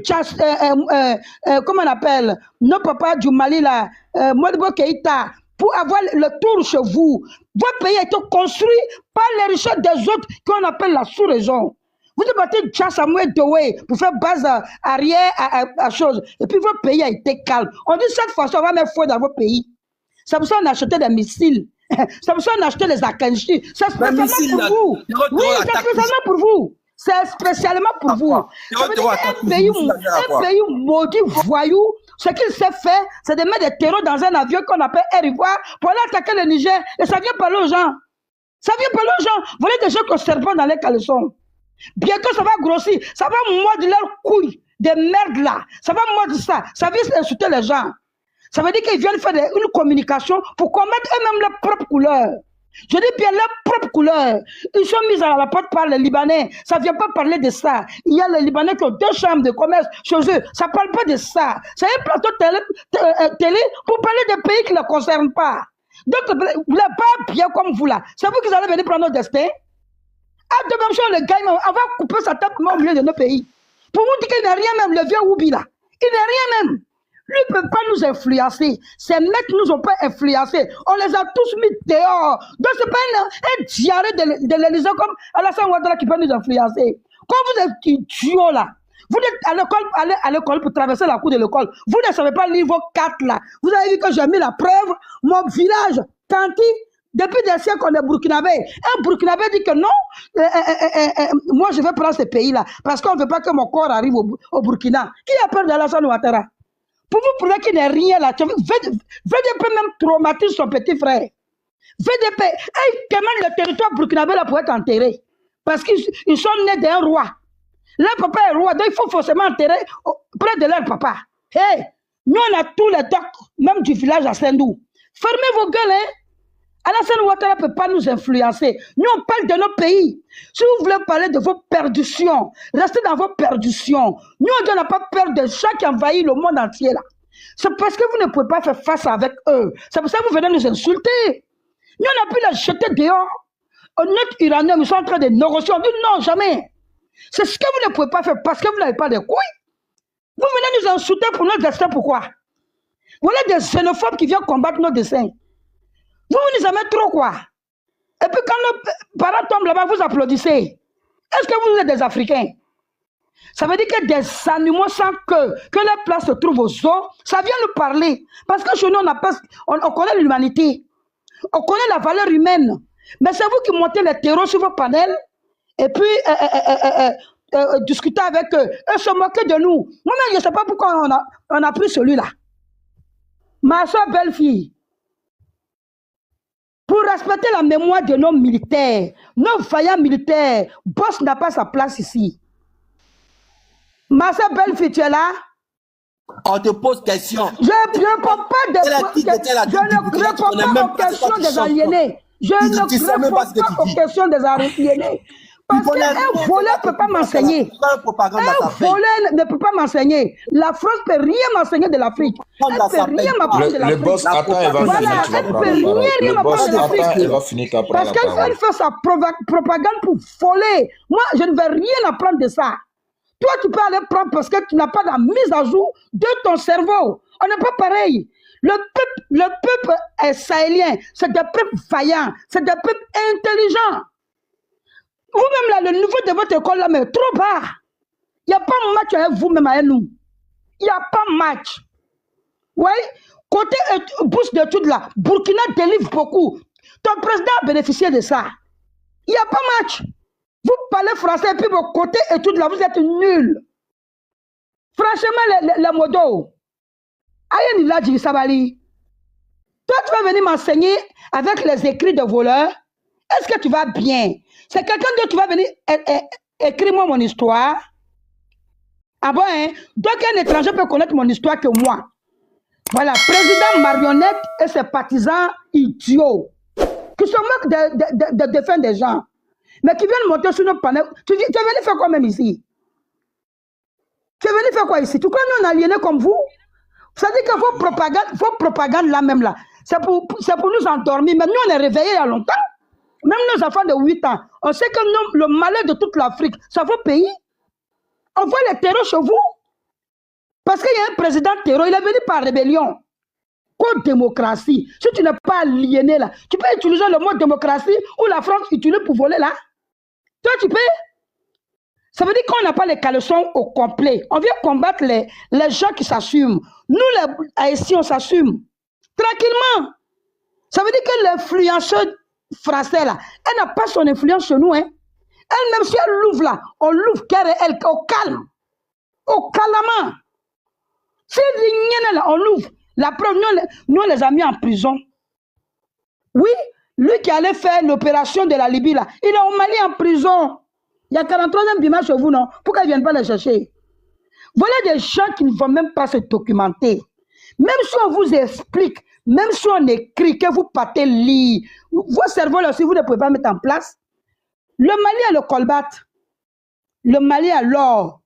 comment on appelle, nos papas du Mali, là, Modibo Keïta, pour avoir le tour chez vous. Votre pays a été construit par les richesses des autres qu'on appelle la sous-région. Vous êtes parti de Samuel Doué pour faire base arrière à chose. Et puis votre pays a été calme. On dit cette fois-ci, on va mettre feu dans votre pays. C'est pour ça qu'on a acheté des missiles. C'est pour ça qu'on a acheté les Akanchi. C'est spécialement pour vous. Oui, c'est spécialement pour vous. C'est spécialement pour vous. Un pays maudit, voyou, ce qu'il sait faire, c'est de mettre des terreaux dans un avion qu'on appelle Air Ivoire pour aller attaquer le Niger. Et ça vient parler aux gens. Ça vient parler aux gens. Vous voyez des gens qui ont serpent dans les caleçons. Bientôt, ça va grossir. Ça va mordre leurs couilles de merde là. Ça va mordre ça. Ça vient insulter les gens. Ça veut dire qu'ils viennent faire une communication pour commettre eux-mêmes leur propre couleur. Je dis bien leur propre couleur. Ils sont mis à la porte par les Libanais. Ça ne vient pas parler de ça. Il y a les Libanais qui ont 2 chambres de commerce chez eux. Ça ne parle pas de ça. C'est un plateau télé pour parler des pays qui ne les concernent pas. Donc, vous n'êtes pas bien comme vous là. C'est vous qui allez venir prendre notre destin. À de même chose, le gars, on va couper sa tête au milieu de nos pays. Pour vous dire qu'il n'est rien même, le vieux Oubi là. Il n'est rien même. Lui ne peut pas nous influencer. Ces mecs ne nous ont pas influencés. On les a tous mis dehors. Donc ce n'est pas un diarrhée de l'Élysée comme Alassane Ouattara qui peut nous influencer. Quand vous êtes idiots là, vous êtes à l'école pour traverser la cour de l'école. Vous ne savez pas lire vos cartes là. Vous avez vu que j'ai mis la preuve. Mon village, Tanti, depuis des siècles, on est burkinabé. Un burkinabé dit que non, moi je vais prendre ce pays-là parce qu'on ne veut pas que mon corps arrive au Burkina. Qui a peur d'Alassane Ouattara? Pour vous prouver qu'il n'est rien là, VDP même traumatise son petit frère. VDP, ils demandent le territoire burkinabé là pour être enterré. Parce qu'ils sont nés d'un roi. Leur papa est roi, donc il faut forcément enterrer près de leur papa. Hey, Nous, on a tous les docs, même du village à Sendou. Fermez vos gueules, hein. Alassane Ouattara ne peut pas nous influencer. Nous, on parle de nos pays. Si vous voulez parler de vos perditions, restez dans vos perditions. Nous, on n'a pas peur de gens qui envahissent le monde entier, là. C'est parce que vous ne pouvez pas faire face avec eux. C'est pour ça que vous venez nous insulter. Nous, on a pu les jeter dehors. Notre Iranien, nous sommes en train de négocier. On dit non, jamais. C'est ce que vous ne pouvez pas faire parce que vous n'avez pas de couilles. Vous venez nous insulter pour notre destin, pourquoi? Voilà des xénophobes qui viennent combattre nos dessins. Vous nous aimez trop, quoi. Et puis quand nos parents tombent là-bas, vous applaudissez. Est-ce que vous êtes des Africains? Ça veut dire que des animaux sans queue, que leur place se trouve aux eaux, ça vient nous parler. Parce que chez nous, on connaît l'humanité. On connaît la valeur humaine. Mais c'est vous qui montez les terreaux sur vos panels et puis discuter avec eux. Eux se moquer de nous. Moi-même, je ne sais pas pourquoi on a pris celui-là. Ma soeur belle-fille, pour respecter la mémoire de nos militaires, nos vaillants militaires, Boss n'a pas sa place ici. Ma soeur belle-fille, tu es là? On te pose question. Je ne réponds pas aux questions des aliénés. Je ne réponds pas aux questions des aliénés. Parce qu'un voleur ne peut pas m'enseigner. Un voleur ne peut pas m'enseigner. La France ne peut rien m'enseigner de l'Afrique. Elle ne peut rien m'apprendre de l'Afrique. Le boss, attends, elle va finir. Elle ne peut rien m'apprendre de l'Afrique. Parce qu'elle fait sa propagande pour voler. Moi, je ne vais rien apprendre de ça. Toi, tu peux aller prendre parce que tu n'as pas la mise à jour de ton cerveau. On n'est pas pareil. Le peuple est sahélien. C'est des peuples vaillants. C'est des peuples intelligents. Vous-même, là, le niveau de votre école, là, mais trop bas. Il n'y a pas match avec vous-même, avec nous. Il n'y a pas match. Oui? Côté bourse d'études, là, Burkina délivre beaucoup. Ton président a bénéficié de ça. Il n'y a pas match. Vous parlez français et puis vos côtés études, là, vous êtes nuls. Franchement, les modos. Aïe, là, Djibi Sabali. Toi, tu vas venir m'enseigner avec les écrits de voleurs. Est-ce que tu vas bien? C'est quelqu'un d'autre qui va venir écrire-moi mon histoire. Ah bon, hein? Donc un étranger peut connaître mon histoire que moi. Voilà, président marionnette et ses partisans idiots qui se moquent de défendre des gens, mais qui viennent monter sur nos panels. Tu es venu faire quoi même ici? Tu es venu faire quoi ici? Tu crois nous on est aliénés comme vous? Ça dit que vos propagandes là même là, c'est pour nous endormir. Mais nous on est réveillés il y a longtemps. Même nos enfants de 8 ans, on sait que le malheur de toute l'Afrique, c'est vos pays. On voit les terreaux chez vous. Parce qu'il y a un président terreau, il est venu par rébellion. Quoi démocratie? Si tu n'es pas aliéné là, tu peux utiliser le mot démocratie ou la France utilise pour voler là. Toi tu peux. Ça veut dire qu'on n'a pas les caleçons au complet. On vient combattre les gens qui s'assument. Nous les Haïtiens on s'assume. Tranquillement. Ça veut dire que l'influenceur français là, elle n'a pas son influence chez nous, hein. Elle même si elle l'ouvre là, on l'ouvre elle au calme, au calmement. Si elle là, on l'ouvre. La preuve, nous les a mis en prison. Oui, lui qui allait faire l'opération de la Libye là, il est au Mali en prison. Il y a 43e Bima chez vous, non? Pourquoi ils ne viennent pas les chercher? Voilà des gens qui ne vont même pas se documenter. Même si on vous explique, même si on écrit, que vous partez lire, vos cerveaux là, si vous ne pouvez pas mettre en place. Le Mali a le colbat. Le Mali a l'or.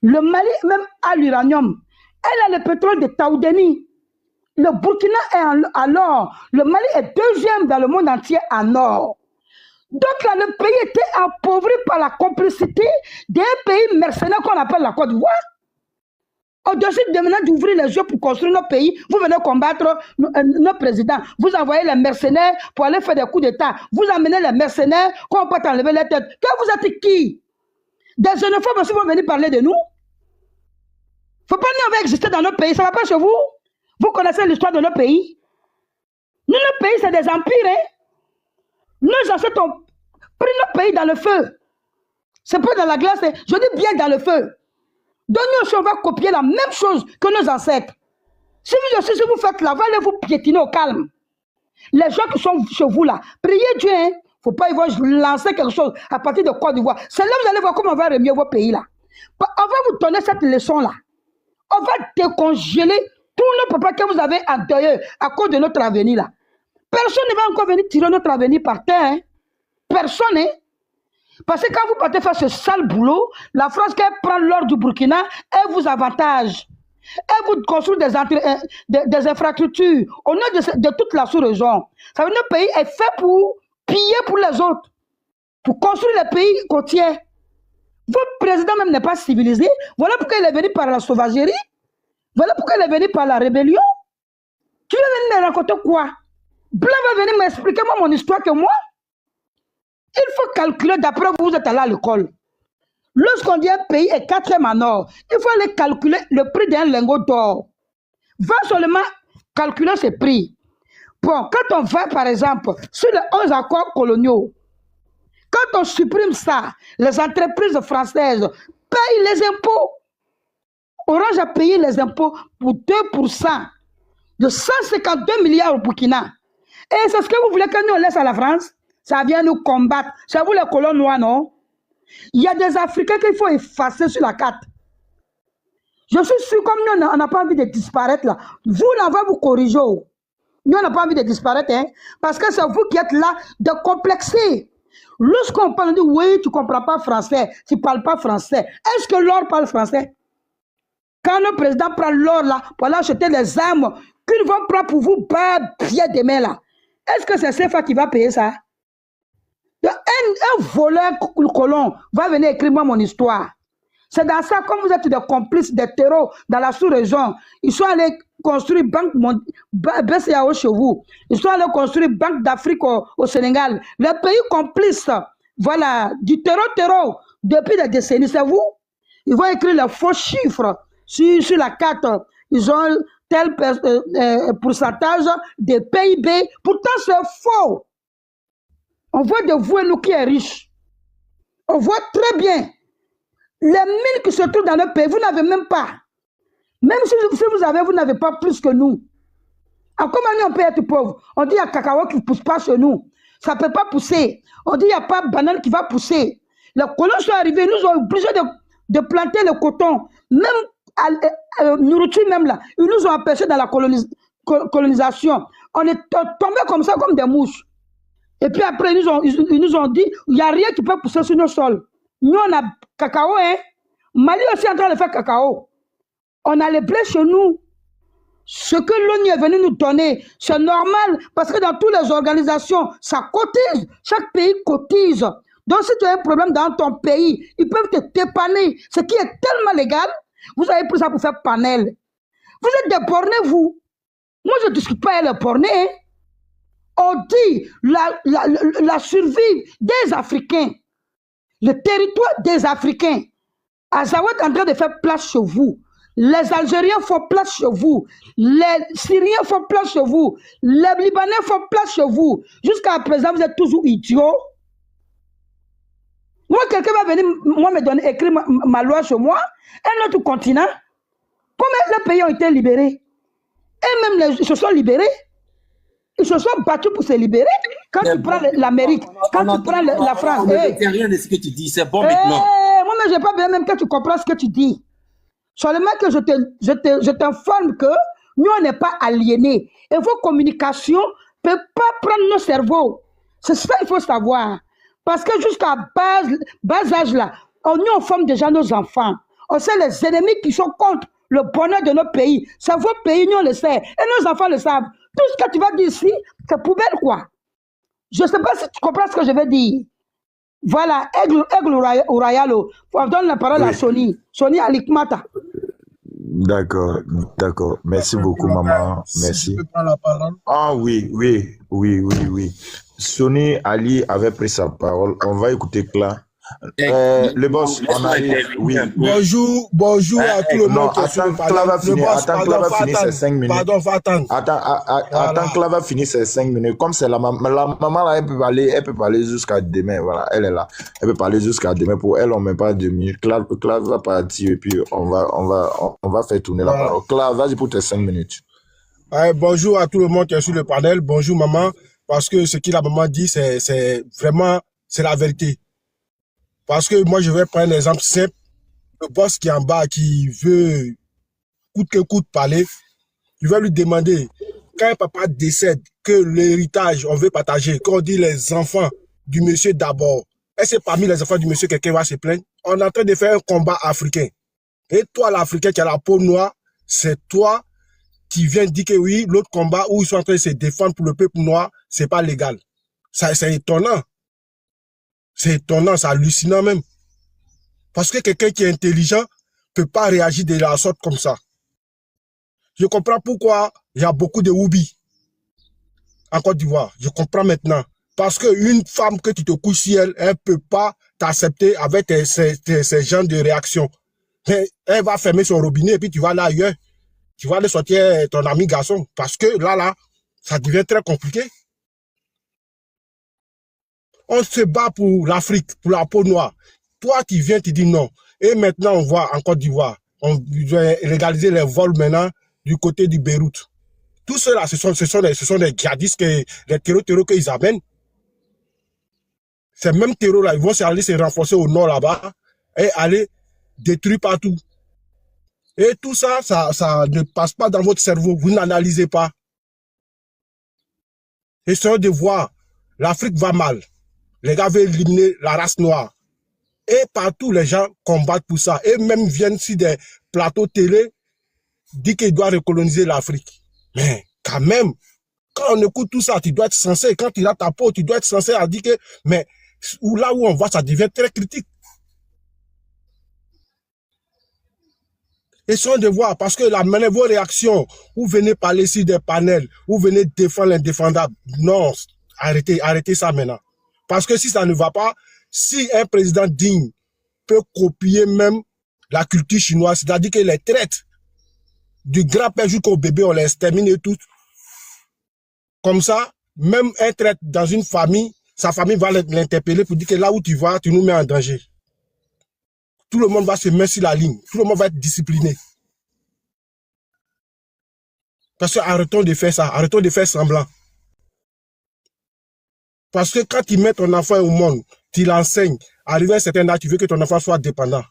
Le Mali même a l'uranium. Elle a le pétrole de Taoudeni. Le Burkina est à l'or. Le Mali est deuxième dans le monde entier en or. Donc là, le pays était appauvri par la complicité d'un pays mercenaire qu'on appelle la Côte d'Ivoire. Au-dessus de maintenant d'ouvrir les yeux pour construire nos pays, vous venez combattre nos présidents. Vous envoyez les mercenaires pour aller faire des coups d'État. Vous amenez les mercenaires qu'on peut enlever les têtes. Que vous êtes qui? Des xénophobes aussi vont venir parler de nous. Il ne faut pas nous exister dans nos pays. Ça ne va pas chez vous? Vous connaissez l'histoire de nos pays? Nous, nos pays, c'est des empires. Hein? Nos ancêtres ont pris nos pays dans le feu. C'est pas dans la glace, je dis bien dans le feu. Donc nous aussi, on va copier la même chose que nos ancêtres. Si vous aussi, si vous faites là, allez vous piétiner au calme. Les gens qui sont chez vous là, priez Dieu. Il ne faut pas ils vont lancer quelque chose à partir de Côte d'Ivoire. C'est là que vous allez voir comment on va remuer vos pays là. On va vous donner cette leçon là. On va décongeler tous nos papas que vous avez endeuillés à cause de notre avenir là. Personne ne va encore venir tirer notre avenir par terre. Hein. Personne. Hein. Parce que quand vous partez faire ce sale boulot, la France, qu'elle prend l'or du Burkina, elle vous avantage. Elle vous construit des infrastructures au nom de toute la sous-région. Ça veut dire que notre pays est fait pour piller pour les autres, pour construire les pays côtiers. Votre président même n'est pas civilisé. Voilà pourquoi il est venu par la sauvagerie. Voilà pourquoi il est venu par la rébellion. Tu viens venir me raconter quoi? Blanc va venir m'expliquer mon histoire que moi. Il faut calculer d'après vous êtes allé à l'école. Lorsqu'on dit un pays est 4e en or, il faut aller calculer le prix d'un lingot d'or. Va seulement calculer ce prix. Bon, quand on va par exemple sur les 11 accords coloniaux, quand on supprime ça, les entreprises françaises payent les impôts. Orange a payé les impôts pour 2% de 152 milliards au Burkina. Et c'est ce que vous voulez que nous on laisse à la France? Ça vient nous combattre. C'est vous les colons noirs, non? Il y a des Africains qu'il faut effacer sur la carte. Je suis sûr, comme nous, on n'a pas envie de disparaître là. Vous, on va vous corriger. Nous, on n'a pas envie de disparaître, hein? Parce que c'est vous qui êtes là de complexer. Lorsqu'on parle, on dit, oui, tu ne comprends pas français, tu ne parles pas français. Est-ce que l'or parle français? Quand le président prend l'or là, pour aller acheter les armes qu'ils vont prendre pour vous, pied de main là, est-ce que c'est CFA qui va payer ça? Un voleur colon va venir écrire moi mon histoire. C'est dans ça, comme vous êtes des complices des terreaux dans la sous-région, ils sont allés construire banque BCAO chez vous. Ils sont allés construire banque d'Afrique au Sénégal. Les pays complices, voilà, du terreau depuis des décennies, c'est vous. Ils vont écrire les faux chiffres sur la carte. Ils ont tel pourcentage de PIB. Pourtant, c'est faux. On voit de vous et nous qui est riche. On voit très bien les mines qui se trouvent dans le pays. Vous n'avez même pas. Même si vous avez, vous n'avez pas plus que nous. En comment on peut être pauvre? On dit qu'il y a cacao qui ne pousse pas chez nous. Ça ne peut pas pousser. On dit qu'il n'y a pas de banane qui va pousser. Les colons sont arrivés, ils nous ont obligés de planter le coton. Même nourriture même là. Ils nous ont empêchés dans la colonisation. On est tombés comme ça, comme des mouches. Et puis après, ils nous ont dit, il n'y a rien qui peut pousser sur nos sols. Nous, on a cacao, hein. Mali aussi est en train de faire cacao. On a les blés chez nous. Ce que l'ONU est venu nous donner, c'est normal, parce que dans toutes les organisations, ça cotise. Chaque pays cotise. Donc, si tu as un problème dans ton pays, ils peuvent te dépanner. Ce qui est tellement légal, vous avez pris ça pour faire panel. Vous êtes des bornés, vous. Moi, je ne discute pas avec les bornés, hein. On dit la survie des Africains, le territoire des Africains. Azawa est en train de faire place chez vous. Les Algériens font place chez vous. Les Syriens font place chez vous. Les Libanais font place chez vous. Jusqu'à présent, vous êtes toujours idiots. Moi, quelqu'un va venir me donner, écrire ma loi chez moi. Un autre continent. Combien de pays ont été libérés? Et même ils se sont libérés. Ils se sont battus pour se libérer. Quand tu prends l'Amérique, quand tu prends la France. On ne retient rien de ce que tu dis, c'est bon maintenant. Moi, mais je n'ai pas besoin même que tu comprennes ce que tu dis. Seulement que je t'informe que nous, on n'est pas aliénés. Et vos communications ne peuvent pas prendre nos cerveaux. C'est ça qu'il faut savoir. Parce que jusqu'à bas âge là, nous, on forme déjà nos enfants. On sait les ennemis qui sont contre le bonheur de nos pays. C'est vos pays, nous, on le sait. Et nos enfants le savent. Tout ce que tu vas dire ici, c'est poubelle, quoi. Je ne sais pas si tu comprends ce que je veux dire. Voilà, Aigle Royalo. On donne la parole à Sony. Sony Alikmata. D'accord. Merci beaucoup, maman. Merci. Je peux prendre la parole. Ah oui. Sony Ali avait pris sa parole. On va écouter Cla. Le boss, on a eu... Oui. Bonjour à tout le monde. Attends, Cla va finir ses 5 minutes. Pardon, faut attendre. Attends, Cla va finir ses 5 minutes. Comme c'est la maman là, elle peut parler jusqu'à demain. Voilà, elle est là. Elle peut parler jusqu'à demain. Pour elle, on ne met pas 2 minutes. Cla va partir et puis on va faire tourner la parole. Cla, vas-y pour tes 5 minutes. Bonjour à tout le monde qui est sur le panel. Bonjour, maman. Parce que ce que la maman dit, c'est vraiment, c'est la vérité. Parce que moi, je vais prendre l'exemple simple. Le boss qui est en bas, qui veut coûte que coûte parler, je vais lui demander, quand un papa décède, que l'héritage, on veut partager, quand on dit les enfants du monsieur d'abord, est-ce que parmi les enfants du monsieur, quelqu'un va se plaindre? On est en train de faire un combat africain. Et toi, l'Africain qui a la peau noire, c'est toi qui viens dire que oui, l'autre combat où ils sont en train de se défendre pour le peuple noir, c'est pas légal. Ça, c'est étonnant. C'est étonnant, c'est hallucinant même. Parce que quelqu'un qui est intelligent peut pas réagir de la sorte comme ça. Je comprends pourquoi il y a beaucoup de Woubi en Côte d'Ivoire. Je comprends maintenant. Parce qu'une femme que tu te couches sur elle, elle peut pas t'accepter avec ces genres de réactions. Elle va fermer son robinet et puis tu vas là ailleurs. Tu vas aller sortir ton ami garçon. Parce que là, ça devient très compliqué. On se bat pour l'Afrique, pour la peau noire. Toi, tu viens, tu dis non. Et maintenant, on voit en Côte d'Ivoire, on doit légaliser les vols maintenant du côté du Beyrouth. Tout cela, ce sont des djihadistes, les terreaux qu'ils amènent. Ces mêmes terreaux-là, ils vont aller se renforcer au nord là-bas et aller détruire partout. Et tout ça, ça ne passe pas dans votre cerveau. Vous n'analysez pas. Essayons de voir. L'Afrique va mal. Les gars veulent éliminer la race noire. Et partout, les gens combattent pour ça. Et même viennent sur des plateaux télé, disent qu'ils doivent recoloniser l'Afrique. Mais quand même, quand on écoute tout ça, tu dois être censé, quand tu as ta peau, tu dois être censé à dire que, mais là où on voit, ça devient très critique. Essayons de voir, parce que la vos réactions, vous venez parler ici des panels, vous venez défendre l'indéfendable. Non, arrêtez ça maintenant. Parce que si ça ne va pas, si un président digne peut copier même la culture chinoise, c'est-à-dire que les traites du grand-père jusqu'au bébé, on les extermine et tout. Comme ça, même un traite dans une famille, sa famille va l'interpeller pour dire que là où tu vas, tu nous mets en danger. Tout le monde va se mettre sur la ligne. Tout le monde va être discipliné. Parce que arrêtons de faire ça. Arrêtons de faire semblant. Parce que quand tu mets ton enfant au monde, tu l'enseignes, arrivé à un certain âge, tu veux que ton enfant soit dépendant.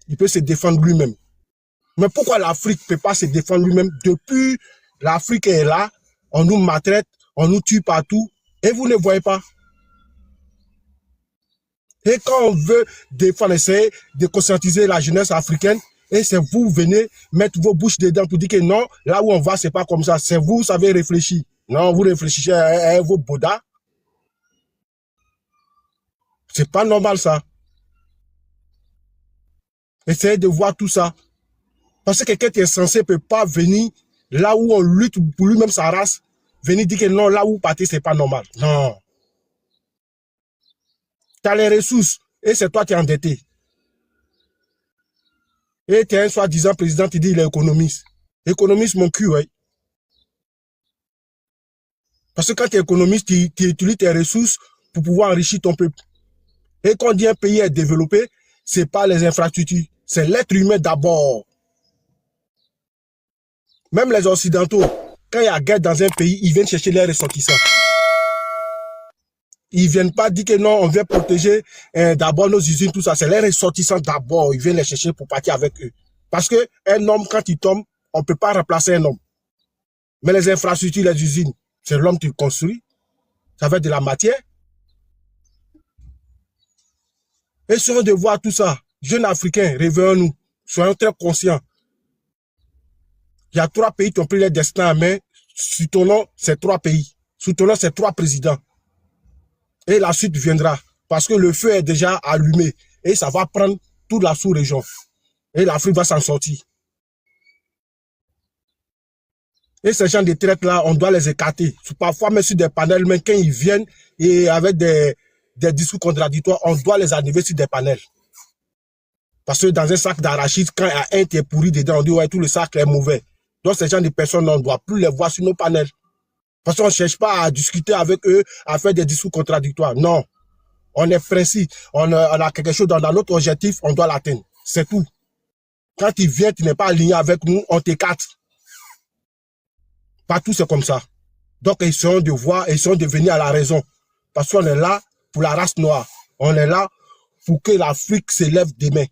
Il peut se défendre lui-même. Mais pourquoi l'Afrique ne peut pas se défendre lui-même? Depuis l'Afrique est là, on nous maltraite, on nous tue partout, et vous ne voyez pas. Et quand on veut défendre, essayer de conscientiser la jeunesse africaine, et c'est vous venez mettre vos bouches dedans pour dire que non, là où on va, c'est pas comme ça. C'est vous savez réfléchir. Non, vous réfléchissez à vos bodas. C'est pas normal ça. Essayez de voir tout ça. Parce que quelqu'un qui est censé ne peut pas venir là où on lutte pour lui-même sa race, venir dire que non, là où vous partez, c'est pas normal. Non. Tu as les ressources et c'est toi qui es endetté. Et tu es un soi-disant président, tu dis il est économiste. Économiste, mon cul, oui. Parce que quand tu es économiste, tu utilises tes ressources pour pouvoir enrichir ton peuple. Et quand on dit un pays est développé, ce n'est pas les infrastructures, c'est l'être humain d'abord. Même les Occidentaux, quand il y a guerre dans un pays, ils viennent chercher les ressortissants. Ils ne viennent pas dire que non, on vient protéger d'abord nos usines, tout ça. C'est les ressortissants d'abord. Ils viennent les chercher pour partir avec eux. Parce qu'un homme, quand il tombe, on ne peut pas remplacer un homme. Mais les infrastructures, les usines, c'est l'homme qui le construit. Ça va être de la matière. Essayons de voir tout ça. Jeunes Africains, réveillons-nous. Soyons très conscients. Il y a 3 pays qui ont pris leur destin en main. Soutenons ces 3 pays. Soutenons ces 3 présidents. Et la suite viendra. Parce que le feu est déjà allumé. Et ça va prendre toute la sous-région. Et l'Afrique va s'en sortir. Et ces gens de traite-là, on doit les écarter. Parfois, même sur des panels, même quand ils viennent et avec des discours contradictoires, on doit les enlever sur des panels. Parce que dans un sac d'arachide, quand il y a un qui est pourri dedans, on dit ouais, tout le sac est mauvais. Donc ces gens de personnes, on ne doit plus les voir sur nos panels. Parce qu'on ne cherche pas à discuter avec eux, à faire des discours contradictoires. Non. On est précis. On a quelque chose dans notre objectif, on doit l'atteindre. C'est tout. Quand tu viens, tu n'es pas aligné avec nous, on t'écarte. Partout, c'est comme ça. Donc, essayons de voir, essayons de venir à la raison. Parce qu'on est là pour la race noire. On est là pour que l'Afrique s'élève demain.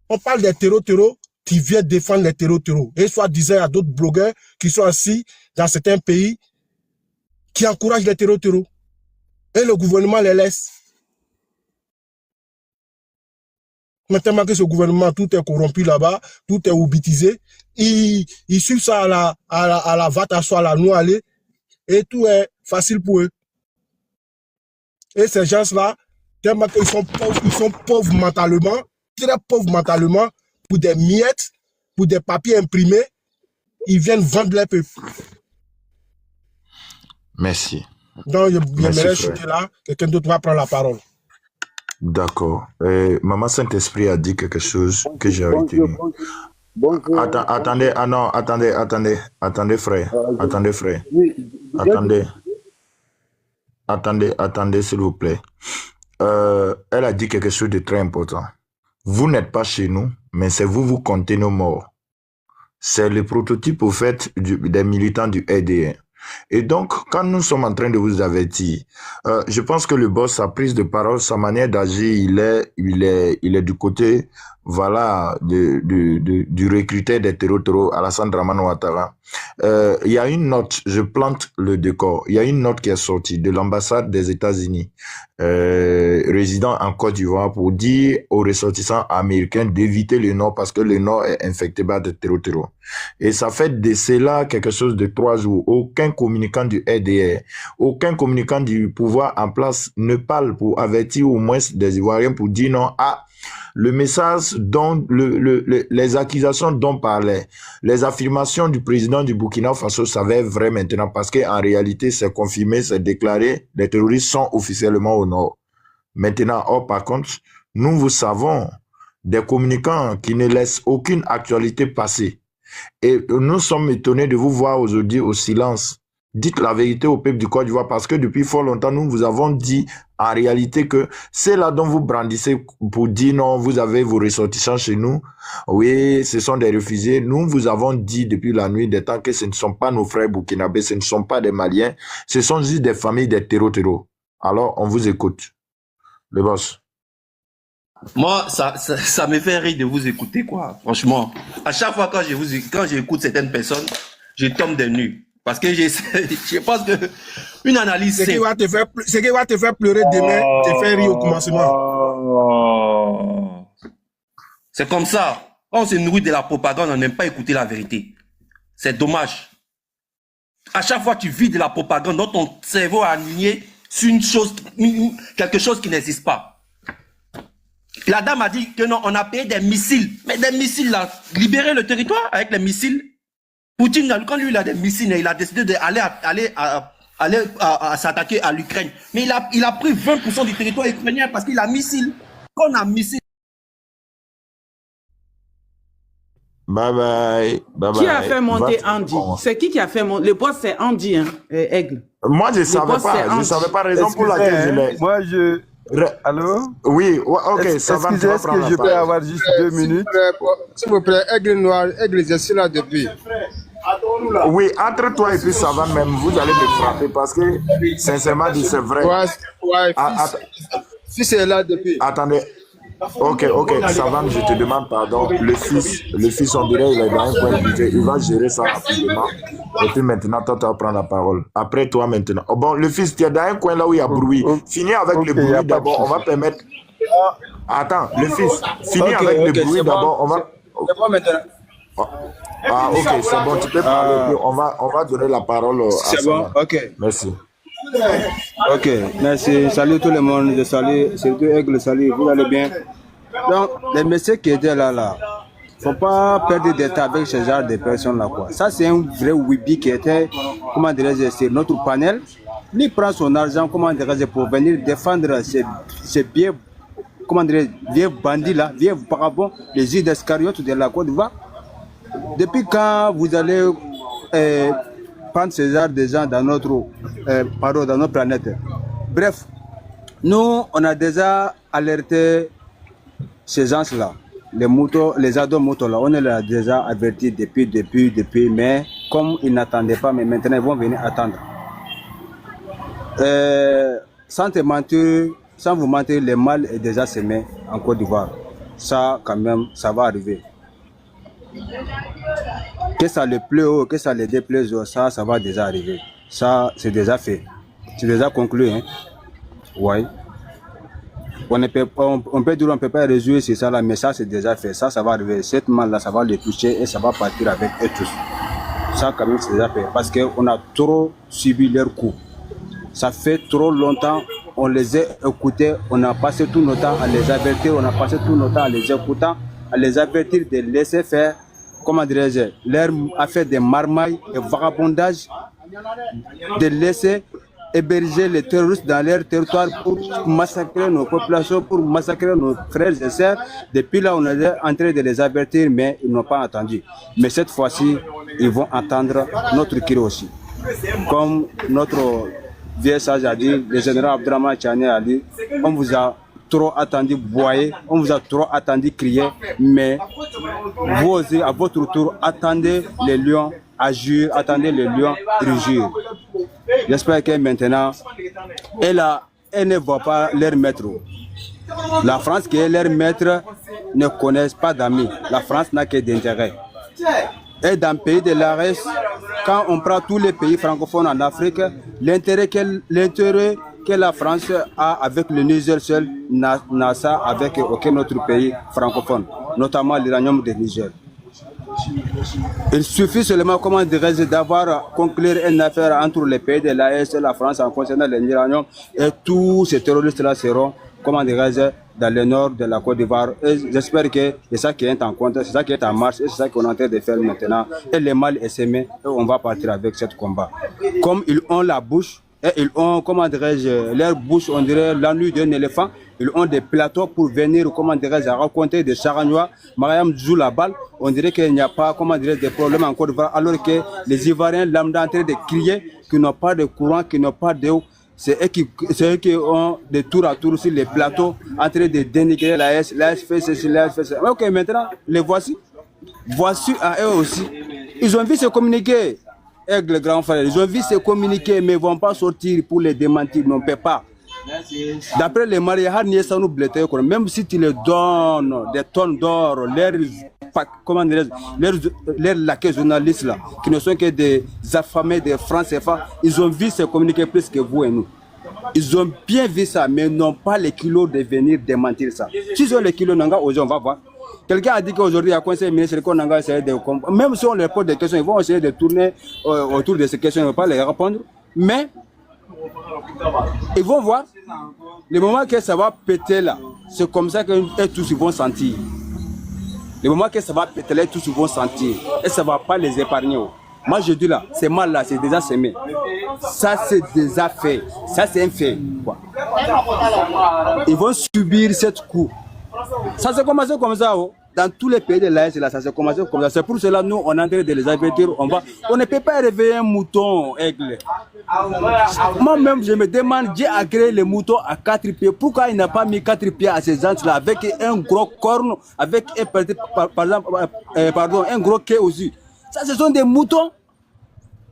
On parle des terreaux. tu viens défendre les terreaux. Et soit disant à d'autres blogueurs qui sont assis dans certains pays qui encouragent les terreaux. Et le gouvernement les laisse. Maintenant que ce gouvernement, tout est corrompu là-bas, tout est oubitisé, ils suivent ça à la vata, soit à la noix, et tout est facile pour eux. Et ces gens-là, tellement qu'ils sont pauvres mentalement, très pauvres mentalement, pour des miettes, pour des papiers imprimés, ils viennent vendre les peuples. Merci. Donc, j'aimerais chuter là, quelqu'un d'autre va prendre la parole. D'accord. Maman Saint-Esprit a dit quelque chose que j'ai retenu. Attendez, attendez, frère. Attendez, frère. Attendez, s'il vous plaît. Elle a dit quelque chose de très important. Vous n'êtes pas chez nous, mais c'est vous comptez nos morts. C'est le prototype, au fait, des militants du RDR. Et donc, quand nous sommes en train de vous avertir, je pense que le boss, sa prise de parole, sa manière d'agir, il est du côté, voilà, du recruteur des terreaux, Alassane Dramane Ouattara. Il y a une note, je plante le décor, il y a une note qui est sortie de l'ambassade des États-Unis, résident en Côte d'Ivoire, pour dire aux ressortissants américains d'éviter le Nord parce que le Nord est infecté par des terreaux. Et ça fait de cela quelque chose de 3 jours. Aucun communicant du RDR, aucun communicant du pouvoir en place ne parle pour avertir au moins des Ivoiriens pour dire non à le message dont les accusations dont parlait, les affirmations du président du Burkina Faso s'avèrent vraies maintenant parce qu'en réalité c'est confirmé, c'est déclaré, les terroristes sont officiellement au nord. Maintenant, or par contre, nous vous savons des communicants qui ne laissent aucune actualité passer. Et nous sommes étonnés de vous voir aujourd'hui au silence. Dites la vérité au peuple du Côte d'Ivoire parce que depuis fort longtemps, nous vous avons dit en réalité que c'est là dont vous brandissez pour dire non, vous avez vos ressortissants chez nous. Oui, ce sont des réfugiés. Nous vous avons dit depuis la nuit des temps que ce ne sont pas nos frères burkinabés, ce ne sont pas des Maliens, ce sont juste des familles des terreaux. Alors, on vous écoute. Le boss. Moi, ça me fait rire de vous écouter, quoi. Franchement, à chaque fois quand j'écoute certaines personnes, je tombe des nues. Parce que je pense que une analyse... Ce qui va te faire pleurer demain, te faire rire au commencement. C'est comme ça. Quand on se nourrit de la propagande, on n'aime pas écouter la vérité. C'est dommage. À chaque fois, tu vis de la propagande, dont ton cerveau est aligné sur quelque chose qui n'existe pas. La dame a dit que non, on a payé des missiles. Mais des missiles, là, libérer le territoire avec les missiles. Poutine, quand lui, il a des missiles, il a décidé d'aller s'attaquer à l'Ukraine. Mais il a pris 20% du territoire ukrainien parce qu'il a missile. Quand on a missile. Bye bye. Qui a fait monter Andy? C'est qui a fait monter? Le boss, c'est Andy, hein, Aigle. Moi, je ne savais pas raison pour laquelle je l'ai. Moi, Allô? Oui, ok, ça va. Excusez, est-ce que je peux avoir juste 2 minutes? S'il vous plaît, Aigle Noir, Aigle, je suis là depuis. Oui, entre toi et puis ça va même, vous allez me frapper parce que, sincèrement, c'est vrai. Ouais, fils est là depuis. Attendez. Ok, ça va, je te demande pardon. Le fils, on dirait, il est dans un coin, il va gérer ça rapidement. Et puis maintenant, toi, tu vas prendre la parole. Après toi, maintenant. Oh, bon, le fils, tu es dans un coin là où il y a bruit. Finis avec le bruit d'abord, on va permettre. Attends, le fils, finis avec le bruit d'abord, on va. Ah, ok, c'est bon, tu peux parler. On va donner la parole à C'est bon, ok. Merci. Ok, merci. Salut tout le monde. Je salue, surtout Aigle, salut. Vous allez bien? Donc, les messieurs qui étaient là, faut pas perdre des temps avec ce genre de personnes-là, quoi. Ça, c'est un vrai Wibi qui était, comment dirais-je, sur notre panel. Il prend son argent, comment dirais-je, pour venir défendre ces vieux, comment dirais-je, vieux bandits-là, vieux vagabonds, les îles d'Escariote de la Côte d'Ivoire. Depuis quand vous allez prendre ce genre de gens dans notre planète? Bref, nous, on a déjà alerté ces gens-là, les ados motos là, on les a déjà avertis depuis, mais comme ils n'attendaient pas, mais maintenant ils vont venir attendre. Sans vous mentir, le mal est déjà semé en Côte d'Ivoire. Ça, quand même, ça va arriver. Que ça le plaît ou que ça le déplaise, ça va déjà arriver. Ça, c'est déjà fait. C'est déjà conclu. Hein? Ouais. On peut dire on ne peut pas résoudre sur ça là, mais ça c'est déjà fait. Ça va arriver. Cette mal-là, ça va les toucher et ça va partir avec eux tous. Ça quand même c'est déjà fait. Parce qu'on a trop subi leurs coups. Ça fait trop longtemps, on les a écoutés, on a passé tout notre temps à les avertir, on a passé tout notre temps à les écouter, à les avertir de laisser faire, comment dirais-je, leur affaire de marmaille et vagabondage, de laisser héberger les terroristes dans leur territoire pour massacrer nos populations, pour massacrer nos frères et sœurs. Depuis là, on est en train de les avertir, mais ils n'ont pas entendu. Mais cette fois-ci, ils vont entendre notre cri aussi. Comme notre vieux sage a dit, le général Abdraman Tchani a dit, on vous a trop attendu boyer, on vous a trop attendu crier, mais vous aussi, à votre tour, attendez les lions agir, attendez les lions rugir. J'espère que maintenant, elle ne voit pas leur maître. La France qui est leur maître ne connaît pas d'amis. La France n'a que d'intérêt. Et dans le pays de l'Arès, quand on prend tous les pays francophones en Afrique, l'intérêt que la France a avec le Niger seul n'a ça avec aucun autre pays francophone, notamment l'uranium du Niger. Il suffit seulement, comment dirais-je, d'avoir conclu une affaire entre les pays de l'AES et la France en concernant l'uranium et tous ces terroristes-là seront, comment dirais-je, dans le nord de la Côte d'Ivoire. J'espère que c'est ça qui est en compte, c'est ça qui est en marche et c'est ça qu'on est en train de faire maintenant. Et le mal est semé et on va partir avec ce combat. Comme ils ont la bouche, et ils ont, comment dirais-je, leur bouche, on dirait l'ennui d'un éléphant. Ils ont des plateaux pour venir, comment dirais-je, raconter des charagnois. Mariam joue la balle. On dirait qu'il n'y a pas, comment dirais-je, des problèmes en Côte d'Ivoire, alors que les Ivoiriens lambda en train de crier qu'ils n'ont pas de courant, qu'ils n'ont pas d'eau. C'est eux qui ont des tours à tour sur les plateaux, en train de dénigrer la S fait ceci, la S fait ceci. Ok, maintenant, les voici. Voici à eux aussi. Ils ont vu se communiquer. Avec les grands frères, ils ont vu se communiquer, mais ils ne vont pas sortir pour les démentir, on ne peut pas. D'après les mariages, même si tu les donnes des tonnes d'or, leurs laquais journalistes là, qui ne sont que des affamés des francs CFA, ils ont vu se communiquer plus que vous et nous. Ils ont bien vu ça, mais n'ont pas les kilos de venir démentir ça. S'ils ont les kilos, aujourd'hui, on va voir. Quelqu'un a dit qu'aujourd'hui, il y a conseil ministre qu'on a essayé de comprendre. Même si on leur pose des questions, ils vont essayer de tourner autour de ces questions, ils ne vont pas les répondre. Mais ils vont voir. Le moment que ça va péter là, c'est comme ça que tous ils vont sentir. Le moment que ça va péter là, tous ils vont sentir. Et ça ne va pas les épargner. Moi je dis là, c'est mal là, c'est déjà semé. Ça c'est déjà fait. Ça c'est un fait. Quoi. Ils vont subir cette coup. Ça s'est commencé comme ça. Dans tous les pays de l'Est, ça s'est commencé comme ça. C'est pour cela que nous, on est en train de les avertir. On ne peut pas réveiller un mouton aigle. Moi-même, je me demande, Dieu a créé le mouton à 4 pieds. Pourquoi il n'a pas mis 4 pieds à ces gens-là avec un gros corne, avec par exemple, un gros quai aussi. Ça, ce sont des moutons.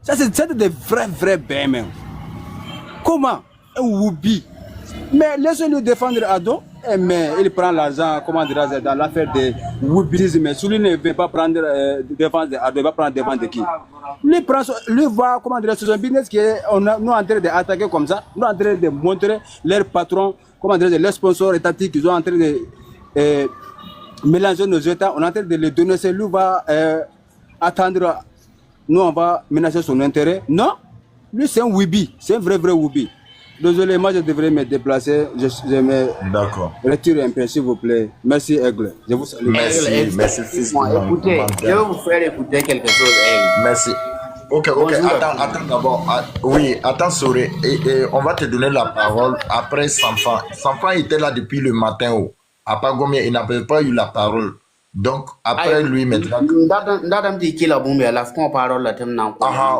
Ça, c'est des vrais bêtes même. Comment un woubi? Mais laissez-le défendre Ado. Mais il prend l'argent, comment dirais-je, dans l'affaire de woubisme. Mais celui ne veut pas prendre défense de Ado, il va prendre défense de qui? Lui va, comment dirais-je, c'est un business qui est, nous en train d'attaquer comme ça, nous en train de montrer leurs patrons, comment dirais-je, leurs sponsors étatiques, ils sont en train de mélanger nos États, on est en train de les donner, lui va attendre, nous on va menacer son intérêt. Non, lui c'est un Wibi, c'est un vrai Wibi. Désolé, moi je devrais me déplacer. Je me retire un peu, s'il vous plaît. Merci, Aigle. Je vous salue. Merci, fils. Écoutez, je vais vous faire écouter quelque chose, Aigle. Merci. Ok. Attends d'abord. Oui, attends, Soré. Et on va te donner la parole après Sanfan. Sanfan était là depuis le matin. À Pagomia, il n'avait pas eu la parole. Donc, après lui, maintenant.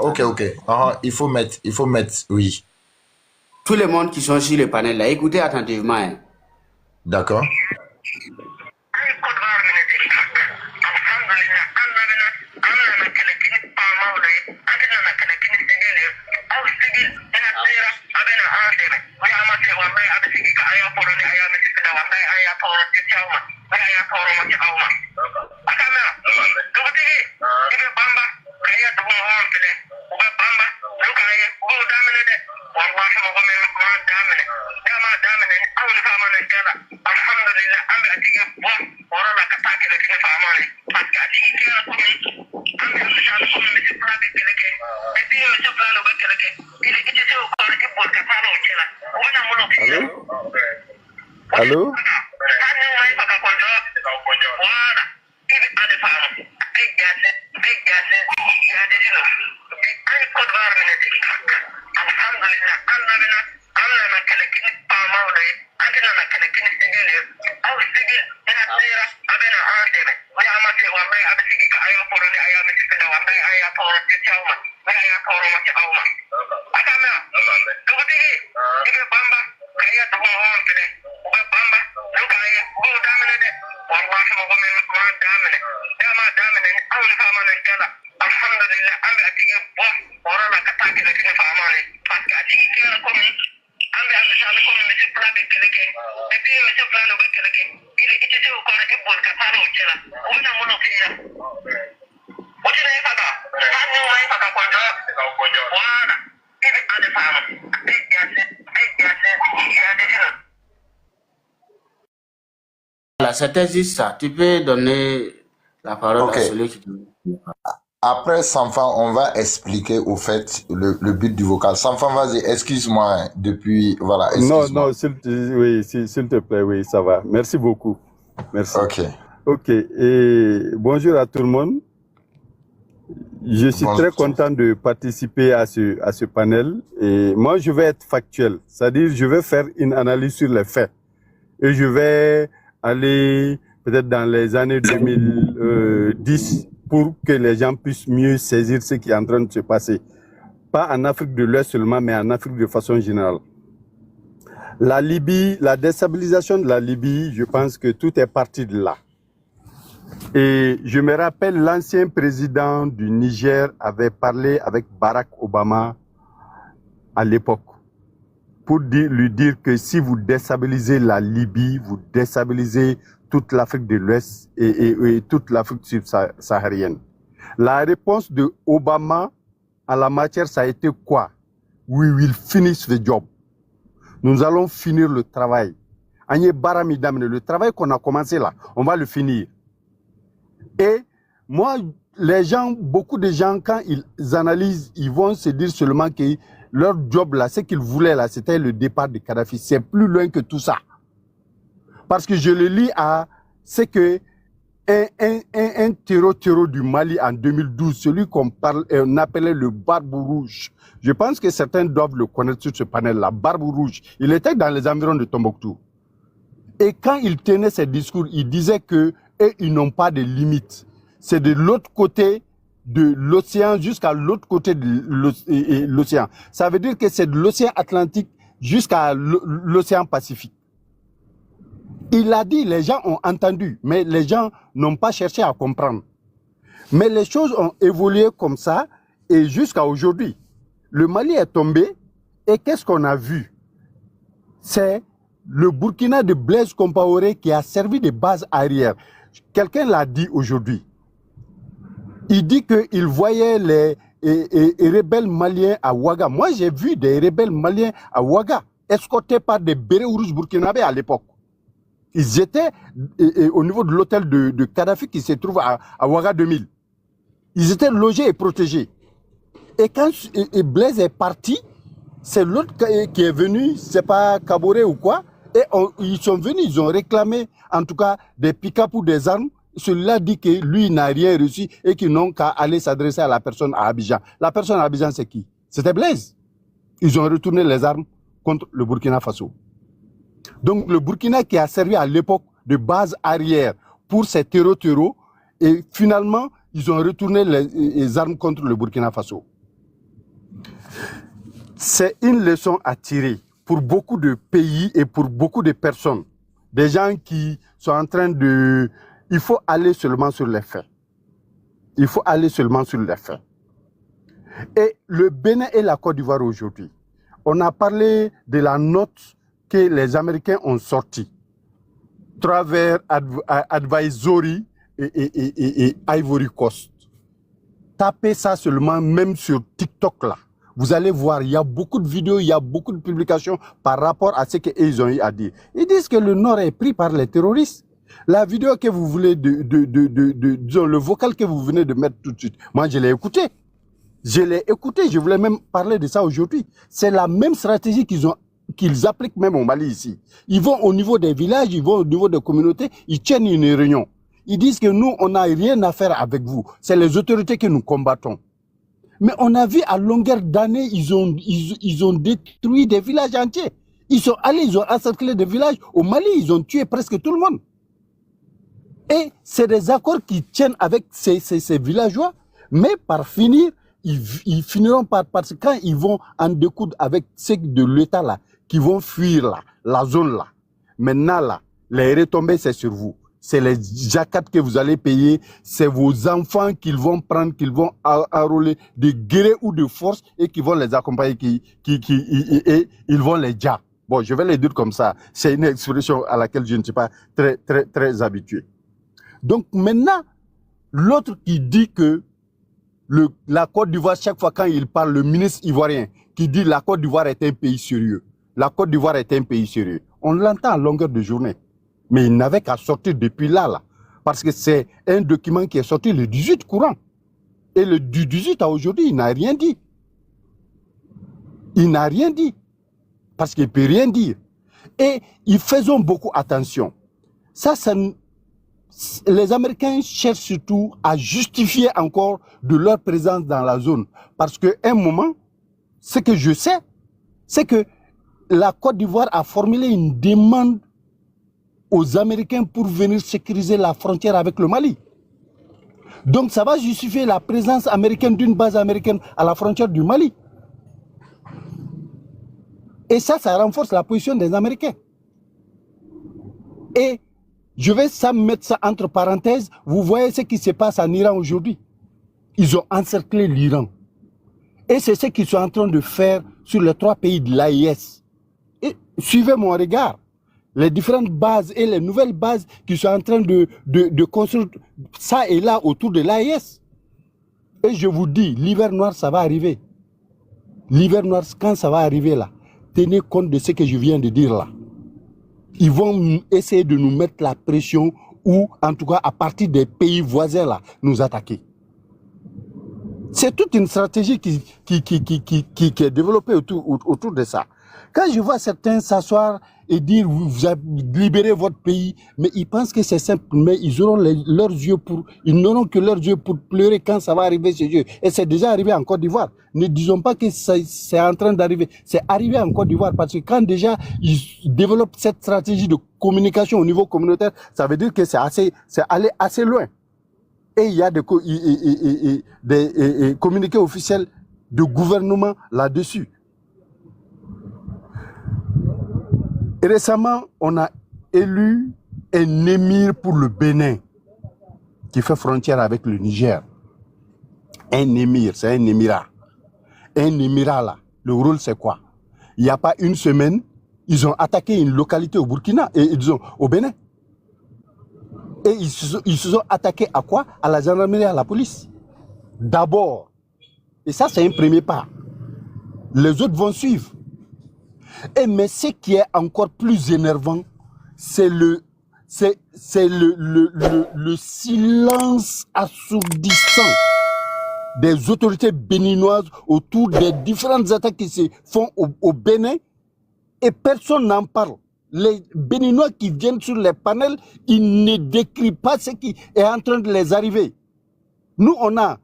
Ok. Il faut mettre, oui. Tout le monde qui sont sur le panel là, écoutez attentivement. Hein. D'accord. Allô? Voilà, c'était juste ça. Tu peux donner la parole à celui qui te... Après, Sanfan, on va expliquer au fait le but du vocal. Sanfan, vas-y, excuse-moi, hein, depuis, voilà, excuse-moi. Non, s'il te plaît, oui, ça va. Merci beaucoup. Merci. Ok, et bonjour à tout le monde. Je suis très content de participer à ce panel. Et moi, je vais être factuel, c'est-à-dire je vais faire une analyse sur les faits. Et je vais aller peut-être dans les années 2010 pour que les gens puissent mieux saisir ce qui est en train de se passer. Pas en Afrique de l'Ouest seulement, mais en Afrique de façon générale. La Libye, la déstabilisation de la Libye, je pense que tout est parti de là. Et je me rappelle, l'ancien président du Niger avait parlé avec Barack Obama à l'époque pour lui dire que si vous déstabilisez la Libye, vous déstabilisez toute l'Afrique de l'Ouest et toute l'Afrique subsaharienne. La réponse de Obama à la matière, ça a été quoi? We will finish the job. Nous allons finir le travail. Le travail qu'on a commencé là, on va le finir. Et moi, les gens, beaucoup de gens, quand ils analysent, ils vont se dire seulement que leur job là, ce qu'ils voulaient là, c'était le départ de Kadhafi. C'est plus loin que tout ça. Parce que je le lis à ce que un terreau du Mali en 2012, celui qu'on appelait le Barbe Rouge. Je pense que certains doivent le connaître sur ce panel-là. Barbe Rouge. Il était dans les environs de Tombouctou. Et quand il tenait ses discours, il disait que ils n'ont pas de limites. C'est de l'autre côté de l'océan jusqu'à l'autre côté de l'océan. Ça veut dire que c'est de l'océan Atlantique jusqu'à l'océan Pacifique. Il a dit, les gens ont entendu, mais les gens n'ont pas cherché à comprendre. Mais les choses ont évolué comme ça et jusqu'à aujourd'hui. Le Mali est tombé et qu'est-ce qu'on a vu? C'est le Burkina de Blaise Compaoré qui a servi de base arrière. Quelqu'un l'a dit aujourd'hui. Il dit qu'il voyait les rebelles maliens à Ouaga. Moi, j'ai vu des rebelles maliens à Ouaga, escortés par des bérets rouges burkinabés à l'époque. Ils étaient au niveau de l'hôtel de Kadhafi qui se trouve à Ouaga 2000. Ils étaient logés et protégés. Et quand Blaise est parti, c'est l'autre qui est venu, c'est pas Kaboré ou quoi, et ils sont venus, ils ont réclamé en tout cas des pick-up ou des armes. Celui-là dit que lui n'a rien reçu et qu'ils n'ont qu'à aller s'adresser à la personne à Abidjan. La personne à Abidjan, c'est qui? C'était Blaise. Ils ont retourné les armes contre le Burkina Faso. Donc le Burkina qui a servi à l'époque de base arrière pour ces terreaux, et finalement, ils ont retourné les armes contre le Burkina Faso. C'est une leçon à tirer pour beaucoup de pays et pour beaucoup de personnes. Des gens qui sont en train de... Il faut aller seulement sur les faits. Il faut aller seulement sur les faits. Et le Bénin et la Côte d'Ivoire aujourd'hui, on a parlé de la note que les Américains ont sortie, travers Advisory et Ivory Coast. tapez ça seulement, même sur TikTok là. Vous allez voir, il y a beaucoup de vidéos, il y a beaucoup de publications par rapport à ce qu'ils ont eu à dire. Ils disent que le Nord est pris par les terroristes. La vidéo que vous voulez, disons, le vocal que vous venez de mettre tout de suite, moi je l'ai écouté. Je voulais même parler de ça aujourd'hui. C'est la même stratégie qu'ils appliquent même au Mali ici. Ils vont au niveau des villages, ils vont au niveau des communautés, ils tiennent une réunion. Ils disent que nous, on n'a rien à faire avec vous. C'est les autorités que nous combattons. Mais on a vu à longueur d'année, ils ont détruit des villages entiers. Ils sont allés, ils ont encerclé des villages. Au Mali, ils ont tué presque tout le monde. Et c'est des accords qui tiennent avec ces villageois. Mais par finir, ils finiront parce que quand ils vont en découdre avec ceux de l'État là, qui vont fuir là, la zone là. Maintenant là, les retombées, c'est sur vous. C'est les jaquettes que vous allez payer, c'est vos enfants qu'ils vont prendre, qu'ils vont enrôler de gré ou de force et qui vont les accompagner, et ils vont les dire. Bon, je vais les dire comme ça. C'est une expression à laquelle je ne suis pas très habitué. Donc maintenant, l'autre qui dit que la Côte d'Ivoire, chaque fois quand il parle, le ministre ivoirien, qui dit la Côte d'Ivoire est un pays sérieux. La Côte d'Ivoire est un pays sérieux. On l'entend à longueur de journée. Mais il n'avait qu'à sortir depuis là. Parce que c'est un document qui est sorti le 18 courant. Et du 18 à aujourd'hui, il n'a rien dit. Il n'a rien dit. Parce qu'il ne peut rien dire. Et ils faisons beaucoup attention. Les Américains cherchent surtout à justifier encore de leur présence dans la zone. Parce qu'à un moment, ce que je sais, c'est que la Côte d'Ivoire a formulé une demande aux Américains pour venir sécuriser la frontière avec le Mali. Donc ça va justifier la présence américaine d'une base américaine à la frontière du Mali. Et ça renforce la position des Américains. Et je vais mettre ça entre parenthèses. Vous voyez ce qui se passe en Iran aujourd'hui. Ils ont encerclé l'Iran. Et c'est ce qu'ils sont en train de faire sur les 3 pays de l'AIS. Et suivez mon regard. Les différentes bases et les nouvelles bases qui sont en train de construire ça et là autour de l'AIS. Et je vous dis, l'hiver noir, ça va arriver. L'hiver noir, quand ça va arriver là, tenez compte de ce que je viens de dire là. Ils vont essayer de nous mettre la pression ou, en tout cas, à partir des pays voisins là, nous attaquer. C'est toute une stratégie qui est développée autour de ça. Quand je vois certains s'asseoir et dire vous avez libéré votre pays, mais ils pensent que c'est simple, mais ils n'auront que leurs yeux pour pleurer quand ça va arriver chez eux. Et c'est déjà arrivé en Côte d'Ivoire. Ne disons pas que c'est en train d'arriver. C'est arrivé en Côte d'Ivoire parce que quand déjà ils développent cette stratégie de communication au niveau communautaire, ça veut dire que c'est allé assez loin. Et il y a des communiqués officiels de gouvernement là-dessus. Et récemment, on a élu un émir pour le Bénin, qui fait frontière avec le Niger. Un émir, c'est un émirat. Un émirat là, le rôle c'est quoi? Il n'y a pas une semaine, ils ont attaqué une localité au Burkina, au Bénin. Et ils se sont attaqués à quoi? À la gendarmerie, à la police. D'abord. Et ça, c'est un premier pas. Les autres vont suivre. Mais ce qui est encore plus énervant, c'est le silence assourdissant des autorités béninoises autour des différentes attaques qui se font au Bénin, et personne n'en parle. Les Béninois qui viennent sur les panels, ils ne décrivent pas ce qui est en train de les arriver. Nous, on a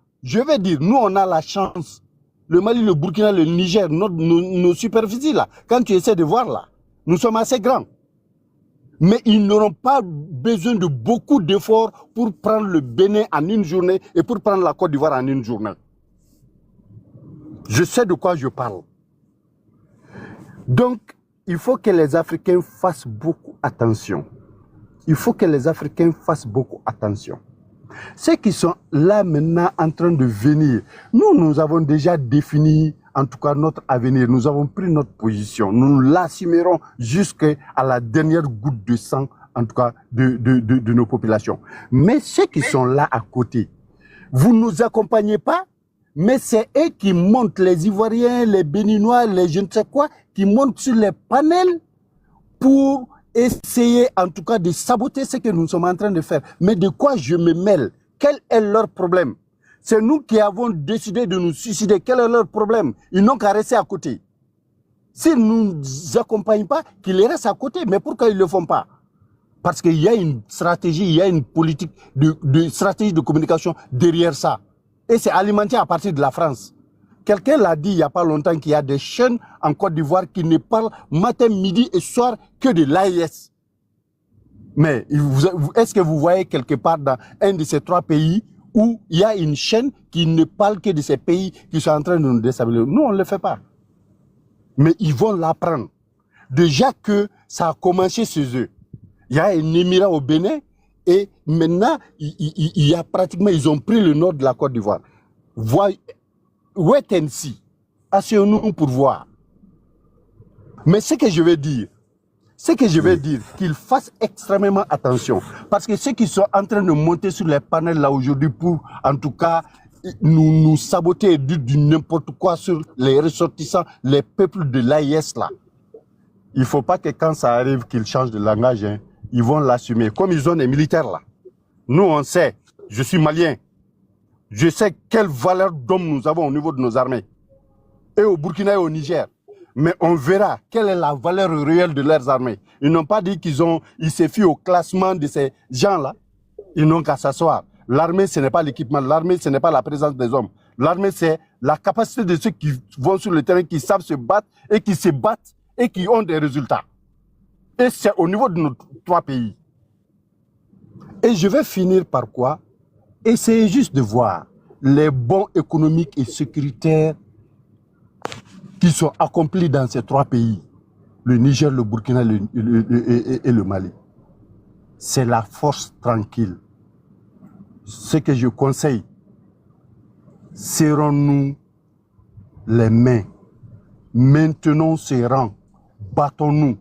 la chance. Le Mali, le Burkina, le Niger, nos superficies là, quand tu essaies de voir là, nous sommes assez grands. Mais ils n'auront pas besoin de beaucoup d'efforts pour prendre le Bénin en une journée et pour prendre la Côte d'Ivoire en une journée. Je sais de quoi je parle. Donc, il faut que les Africains fassent beaucoup attention. Il faut que les Africains fassent beaucoup attention. Ceux qui sont là maintenant en train de venir, nous avons déjà défini en tout cas notre avenir, nous avons pris notre position, nous l'assumerons jusqu'à la dernière goutte de sang en tout cas de nos populations. Mais ceux qui sont là à côté, Vous ne nous accompagnez pas, mais c'est eux qui montent, les Ivoiriens, les Béninois, les je ne sais quoi, qui montent sur les panels pour essayer en tout cas de saboter ce que nous sommes en train de faire. Mais de quoi je me mêle? Quel est leur problème? C'est nous qui avons décidé de nous suicider. Quel est leur problème? Ils n'ont qu'à rester à côté. S'ils ne nous accompagnent pas, qu'ils restent à côté. Mais pourquoi ils ne le font pas? Parce qu'il y a une stratégie, il y a une politique de stratégie de communication derrière ça. Et c'est alimenté à partir de la France. Quelqu'un l'a dit il n'y a pas longtemps qu'il y a des chaînes en Côte d'Ivoire qui ne parlent matin, midi et soir que de l'AIS. Mais est-ce que vous voyez quelque part dans un de ces 3 pays où il y a une chaîne qui ne parle que de ces pays qui sont en train de nous déstabiliser? Nous, on ne le fait pas. Mais ils vont l'apprendre. Déjà que ça a commencé chez eux. Il y a un émirat au Bénin et maintenant, il y a pratiquement, ils ont pris le nord de la Côte d'Ivoire. Wait and see. Asseyons-nous pour voir. Mais ce que je veux dire, qu'ils fassent extrêmement attention. Parce que ceux qui sont en train de monter sur les panels là aujourd'hui pour, en tout cas, nous saboter et dire du n'importe quoi sur les ressortissants, les peuples de l'AIS là. Il ne faut pas que quand ça arrive qu'ils changent de langage, hein, ils vont l'assumer. Comme ils ont des militaires là. Nous, on sait, je suis malien. Je sais quelle valeur d'homme nous avons au niveau de nos armées. Et au Burkina et au Niger. Mais on verra quelle est la valeur réelle de leurs armées. Ils n'ont pas dit ils se fient au classement de ces gens-là. Ils n'ont qu'à s'asseoir. L'armée, ce n'est pas l'équipement. L'armée, ce n'est pas la présence des hommes. L'armée, c'est la capacité de ceux qui vont sur le terrain, qui savent se battre et qui se battent et qui ont des résultats. Et c'est au niveau de nos 3 pays. Et je vais finir par quoi? Essayez juste de voir les bons économiques et sécuritaires qui sont accomplis dans ces 3 pays. Le Niger, le Burkina et le Mali. C'est la force tranquille. Ce que je conseille, serrons-nous les mains. Maintenons ces rangs. Battons-nous.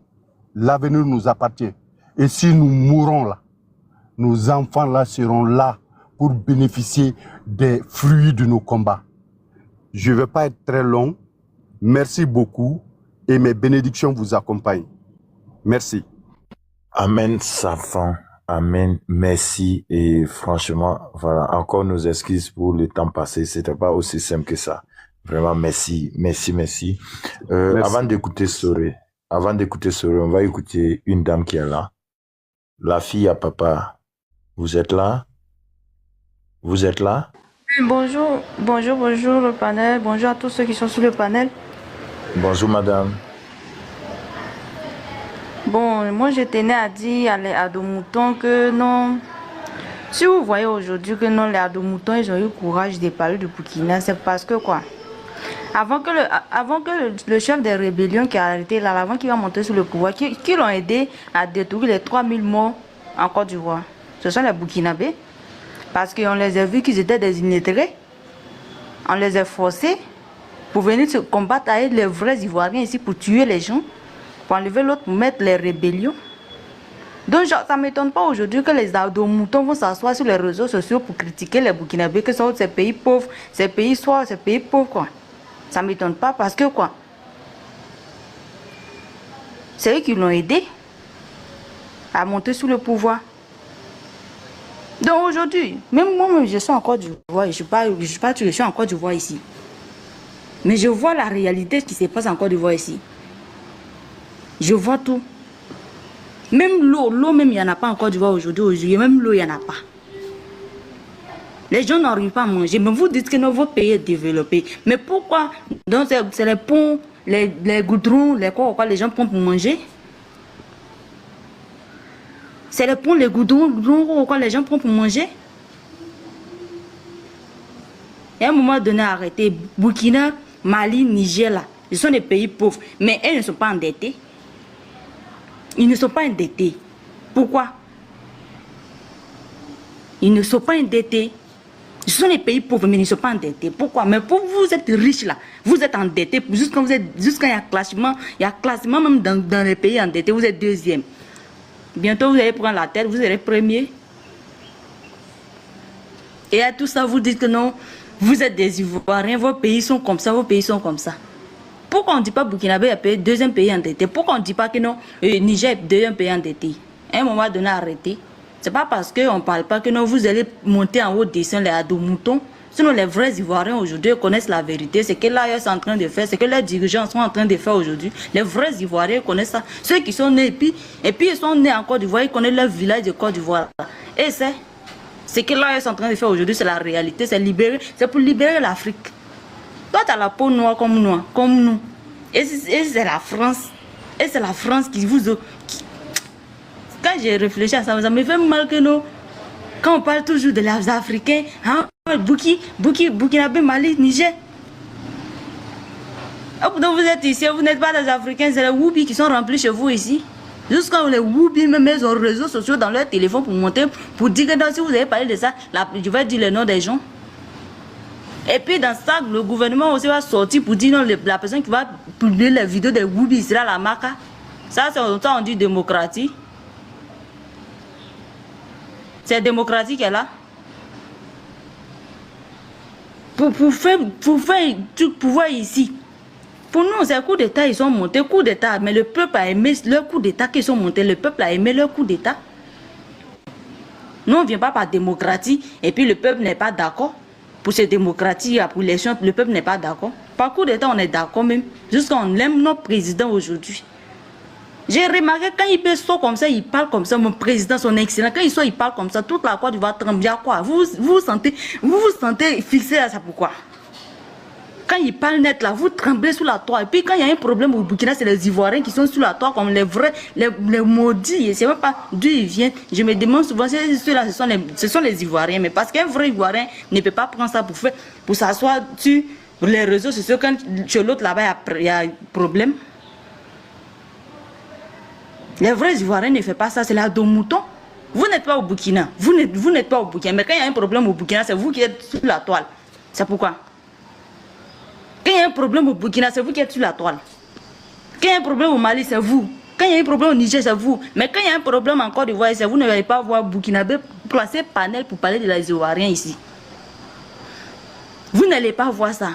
L'avenir nous appartient. Et si nous mourons là, nos enfants là seront là pour bénéficier des fruits de nos combats. Je ne vais pas être très long. Merci beaucoup et mes bénédictions vous accompagnent. Merci. Amen, Safan. Amen. Merci. Et franchement, voilà, encore nos excuses pour le temps passé. C'était pas aussi simple que ça. Vraiment, merci. Merci. Merci. Avant d'écouter Soré, on va écouter une dame qui est là. La fille à papa. Vous êtes là? Vous êtes là? Bonjour le panel, bonjour à tous ceux qui sont sur le panel. Bonjour madame. Bon, moi je tenais à dire à Domoutons que non, si vous voyez aujourd'hui que non, les Adomoutons ils ont eu le courage de parler de Burkina, c'est parce que quoi? Avant que le chef des rébellions qui a arrêté là, avant qu'il va monter sur le pouvoir, qui l'ont aidé à détruire les 3000 morts en Côte d'Ivoire, ce sont les Burkinabés. Parce qu'on les a vus qu'ils étaient des illettrés. On les a forcés pour venir se combattre avec les vrais Ivoiriens ici pour tuer les gens, pour enlever l'autre, pour mettre les rébellions. Donc ça ne m'étonne pas aujourd'hui que les Adomoutons vont s'asseoir sur les réseaux sociaux pour critiquer les Burkinabés, que sont ces pays pauvres, ces pays soirs, ces pays pauvres quoi. Ça ne m'étonne pas parce que quoi? C'est eux qui l'ont aidé à monter sous le pouvoir. Donc aujourd'hui, même moi, je suis en Côte d'Ivoire, je suis en Côte d'Ivoire ici. Mais je vois la réalité qui se passe en Côte d'Ivoire ici. Je vois tout. Même l'eau même il n'y en a pas en Côte d'Ivoire aujourd'hui, même l'eau il n'y en a pas. Les gens n'arrivent pas à manger, mais vous dites que votre pays est développé. Mais pourquoi? Donc c'est les ponts, les goudrons, les quoi les gens prennent pour manger? C'est les ponts, les goudrons quoi les gens prennent pour manger. Et à un moment donné, arrêtez. Burkina, Mali, Niger, là, ce sont des pays pauvres. Mais elles ne sont pas endettés. Ils ne sont pas endettés. Pourquoi? Ils ne sont pas endettés. Ce sont des pays pauvres, mais ils ne sont pas endettés. Pourquoi? Mais pour vous êtes riches là, vous êtes endettés. Jusqu'à il y a classement même dans les pays endettés, vous êtes deuxième. Bientôt, vous allez prendre la tête, vous serez premier. Et à tout ça, vous dites que non, vous êtes des Ivoiriens, vos pays sont comme ça, vos pays sont comme ça. Pourquoi on ne dit pas Burkinabé est deuxième pays endetté? Pourquoi on ne dit pas que non, Niger est deuxième pays endetté? À un moment donné, arrêtez. C'est pas parce qu'on ne parle pas que non, vous allez monter en haut dessin les ados-moutons. Sinon, les vrais Ivoiriens aujourd'hui connaissent la vérité. C'est que l'AES est en train de faire, c'est que les dirigeants sont en train de faire aujourd'hui. Les vrais Ivoiriens connaissent ça. Ceux qui sont nés, et puis ils sont nés en Côte d'Ivoire, ils connaissent leur village de Côte d'Ivoire. Et c'est que l'AES est en train de faire aujourd'hui, c'est la réalité. C'est pour libérer l'Afrique. Toi, tu as la peau noire comme nous. Et c'est la France. Et c'est la France qui vous... Quand j'ai réfléchi à ça, ça me fait mal que nous... Quand on parle toujours de les Africains, hein, Burkinabé, Mali, Niger. Donc vous êtes ici, vous n'êtes pas des Africains, c'est les Woubi qui sont remplis chez vous ici. Jusqu'à les Woubi même ils ont les réseaux sociaux dans leur téléphone pour monter, pour dire que si vous avez parlé de ça, je vais dire le nom des gens. Et puis dans ça, le gouvernement aussi va sortir pour dire non, la personne qui va publier les vidéos des Woubi sera la Maka. Ça, on dit démocratie. C'est démocratique qu'elle a. Pour faire tout pouvoir ici. Pour nous, c'est coup d'État, ils sont montés, coup d'État, mais le peuple a aimé leur coup d'État qu'ils sont montés, le peuple a aimé leur coup d'État. Nous, on ne vient pas par démocratie, et puis le peuple n'est pas d'accord. Pour ces démocraties, pour l'élection, le peuple n'est pas d'accord. Par coup d'État, on est d'accord même, jusqu'à on aime notre président aujourd'hui. J'ai remarqué quand il sort comme ça, il parle comme ça, mon président, son excellent, quand il sort, il parle comme ça, toute la Côte d'Ivoire tremble à quoi? Vous vous sentez fixé à ça, pourquoi? Quand il parle net là, vous tremblez sous la toile. Et puis quand il y a un problème au Burkina, c'est les Ivoiriens qui sont sous la toile comme les vrais, les maudits. Je ne sais même pas d'où ils viennent. Je me demande souvent si ceux-là, ce sont les Ivoiriens. Mais parce qu'un vrai Ivoirien ne peut pas prendre ça pour s'asseoir sur les réseaux sociaux quand chez l'autre là-bas il y a un problème. Les vrais Ivoiriens ne font pas ça, c'est la dos mouton. Vous n'êtes pas au Burkina, vous n'êtes pas au Burkina, mais quand il y a un problème au Burkina, c'est vous qui êtes sur la toile. C'est pourquoi? Quand il y a un problème au Burkina, c'est vous qui êtes sur la toile. Quand il y a un problème au Mali, c'est vous. Quand il y a un problème au Niger, c'est vous. Mais quand il y a un problème en Côte d'Ivoire, c'est vous ne allez pas voir Burkinabé placer panel pour parler de les Ivoiriens ici. Vous n'allez pas voir ça.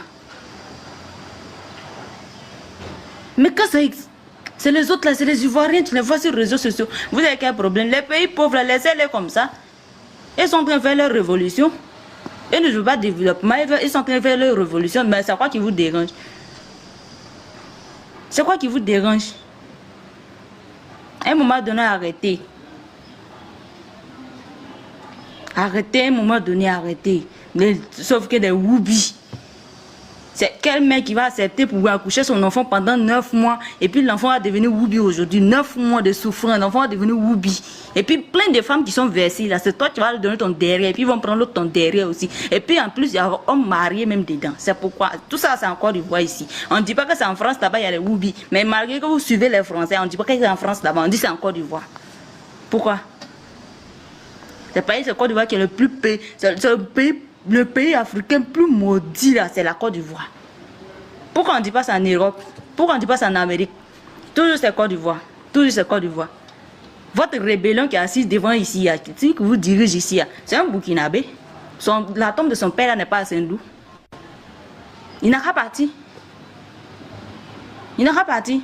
Mais quand c'est les autres là, c'est les Ivoiriens, tu les vois sur les réseaux sociaux. Vous avez quel problème? Les pays pauvres, laissez-les comme ça. Ils sont en train de faire leur révolution. Ils ne jouent pas de développement, ils sont en train de faire leur révolution. Mais c'est quoi qui vous dérange? C'est quoi qui vous dérange? À un moment donné, arrêtez. Arrêtez, à un moment donné, arrêtez. Sauf que des Woubi. C'est quel mec qui va accepter pour accoucher son enfant pendant 9 mois et puis l'enfant va devenir Woubi aujourd'hui. 9 mois de souffrance, l'enfant va devenir Woubi. Et puis plein de femmes qui sont versées là, c'est toi qui vas leur donner ton derrière et puis ils vont prendre l'autre ton derrière aussi. Et puis en plus, il y a un homme marié même dedans. C'est pourquoi tout ça c'est encore du bois ici. On ne dit pas que c'est en France là-bas, il y a les Woubi. Mais malgré que vous suivez les Français, on ne dit pas que c'est en France là-bas, on dit c'est encore du bois. Pourquoi? C'est pays, c'est Côte d'Ivoire qui est le plus pays. C'est le pays africain plus maudit là, c'est la Côte d'Ivoire. Pourquoi on ne dit pas ça en Europe? Pourquoi on ne dit pas ça en Amérique? Toujours c'est Côte d'Ivoire. Toujours c'est Côte d'Ivoire. Votre rébellion qui est assise devant ici, qui vous dirige ici, c'est un Burkinabé. La tombe de son père là n'est pas à Sendou. Il n'a pas parti. Il n'a pas parti.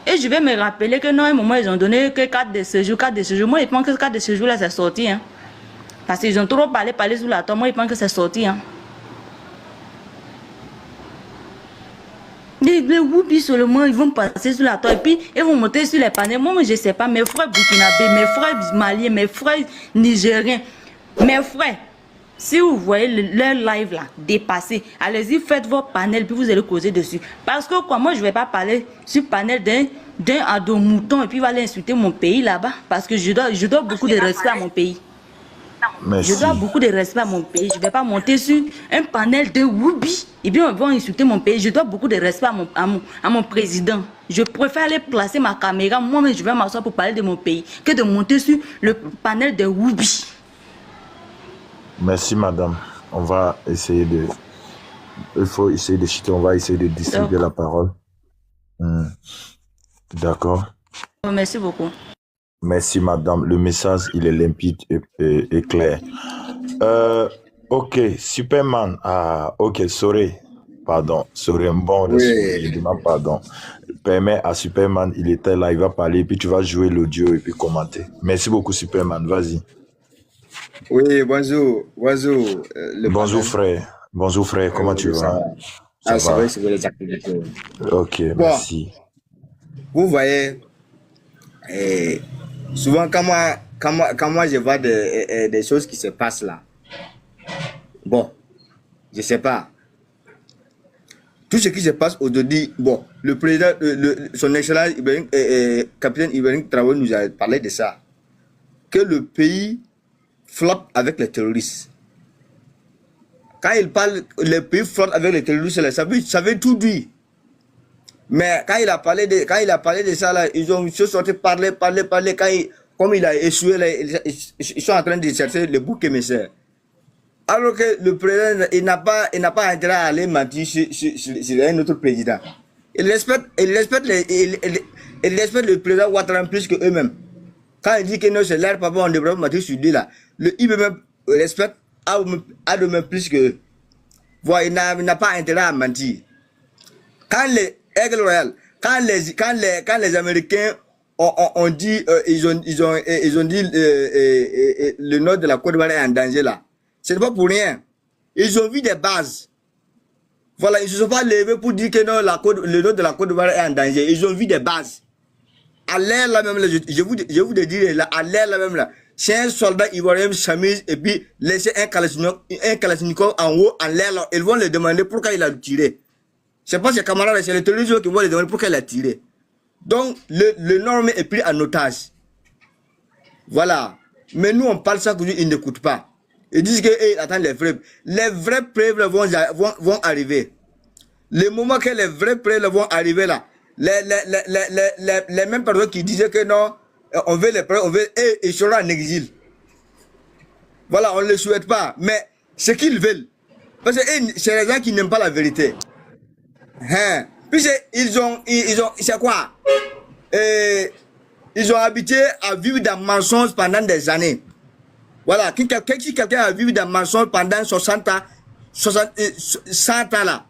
Et je vais me rappeler que non, à un moment ils ont donné que 4 de séjour, 4 de séjour. Moi, je pense que 4 de séjour là c'est sorti. Hein. Parce qu'ils ont trop parlé sous la tombe. Moi, je pense que c'est sorti. Hein. Les Woubi seulement, ils vont passer sur la toile et puis ils vont monter sur les panneaux. Moi, je ne sais pas, mes frères burkinabés, mes frères maliens, mes frères nigériens, mes frères, si vous voyez leur live là dépasser, allez-y, faites vos panels puis vous allez causer dessus. Parce que quoi, moi, je ne vais pas parler sur le panel d'un ado mouton et puis il va aller insulter mon pays là-bas. Parce que je dois beaucoup de respect à mon pays. Merci. Je dois beaucoup de respect à mon pays. Je ne vais pas monter sur un panel de Woubi et bien ils vont insulter mon pays. Je dois beaucoup de respect à mon président. Je préfère aller placer ma caméra, moi-même je vais m'asseoir pour parler de mon pays, que de monter sur le panel de Woubi. Merci madame. On va essayer de... Il faut essayer de chuter, on va essayer de distribuer la parole. D'accord. Merci beaucoup. Merci madame. Le message, il est limpide et clair. Ok, Superman. Ah, ok, sorry. Pardon, sorry, bon, Oui. je demande pardon. Permets à Superman, il était là, il va parler, puis tu vas jouer l'audio et puis commenter. Merci beaucoup, Superman, vas-y. Oui, bonjour. Bonjour, le Bonjour, panel. frère. Bonjour, frère, comment tu Ça vas? va. Ça Ah, c'est va? vrai, c'est vrai, les activités. Ok, Bon, merci. vous voyez, souvent quand moi je vois des choses qui se passent là, bon, je sais pas. Tout ce qui se passe aujourd'hui, bon, le président, son excellence, capitaine Ibrahim Traoré nous a parlé de ça. Que le pays flotte avec les terroristes. Quand il parle, le pays flotte avec les terroristes, là, ça veut tout dire. Mais quand il a parlé de ça, là, ils ont sorti parler. Comme il a échoué, là, ils sont en train de chercher le bouc émissaire. Alors que le président, il n'a pas intérêt à aller mentir sur un autre président. Il respecte le président Ouattara plus que eux-mêmes. Quand il dit que non, c'est leur papa, on devrait mentir sur lui là. Le IBM respecte à de même plus que eux. Voilà, il n'a pas intérêt à mentir. Quand les Aigle Royal, quand les Américains ont dit, ils ont dit le nord de la Côte d'Ivoire est en danger là. Ce n'est pas pour rien. Ils ont vu des bases. Voilà, ils ne se sont pas levés pour dire que non, le nord de la Côte d'Ivoire est en danger. Ils ont vu des bases. À l'air là même, là, je vous le dis, là, à l'air là même, là, c'est un soldat ivoirien chemise et puis laisser un kalachnikov en haut, en l'air là, ils vont lui demander pourquoi il a tiré. C'est pas ses camarades, c'est les terroristes qui vont lui demander pourquoi il a tiré. Donc, le Nord est pris en otage. Voilà. Mais nous, on parle ça que ils n'écoutent pas. Ils disent qu'ils attendent les vraies. Les vraies preuves vont arriver. Le moment que les vraies preuves vont arriver là, les mêmes personnes qui disaient que non, on veut les preuves, ils seront en exil. Voilà, on ne le souhaite pas. Mais ce qu'ils veulent, parce que c'est les gens qui n'aiment pas la vérité. Hein? Puis ils ont, c'est quoi? Ils ont habitué à vivre dans le mensonge pendant des années. Voilà, si quelqu'un a vécu dans le mensonge pendant 60 ans, 100 ans là,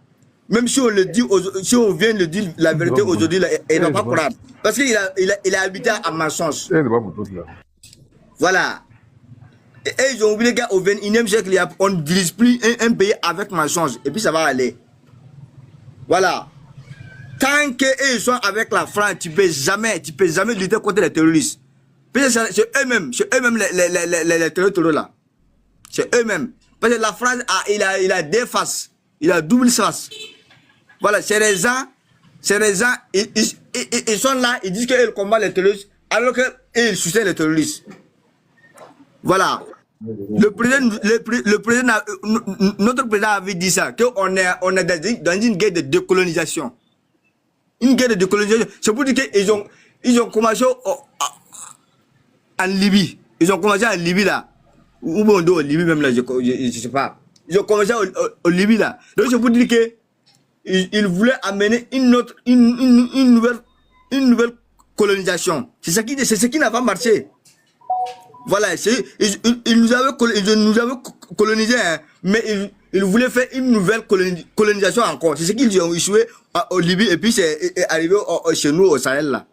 même si on le dit, si on vient de dire la vérité aujourd'hui, il ne va pas croire. Parce qu'il a habité à mensonge. Voilà. Et ils ont oublié qu'au 21e siècle, on ne dirige plus un pays avec mensonge. Et puis ça va aller. Voilà. Tant qu'ils sont avec la France, tu ne peux jamais lutter contre les terroristes. C'est eux-mêmes les terroristes là. C'est eux-mêmes. Parce que la France, il a deux faces. Il a double face. Voilà, c'est les gens, ils sont là, ils disent qu'ils combattent les terroristes, alors qu'ils soutiennent les terroristes. Voilà. Notre président avait dit ça, qu'on est dans une guerre de décolonisation. Une guerre de décolonisation. C'est pour dire qu'ils ont commencé en Libye. Ils ont commencé en Libye là. Ou bon, en Libye même là, je ne sais pas. Ils ont commencé au Libye là. Donc c'est pour dire qu'ils voulaient amener une nouvelle colonisation. C'est ce qui n'a pas marché. Voilà, ils nous avaient colonisé, hein, mais ils voulaient faire une nouvelle colonisation encore. C'est ce qu'ils ont échoué au Libye et puis c'est arrivé chez nous au Sahel là.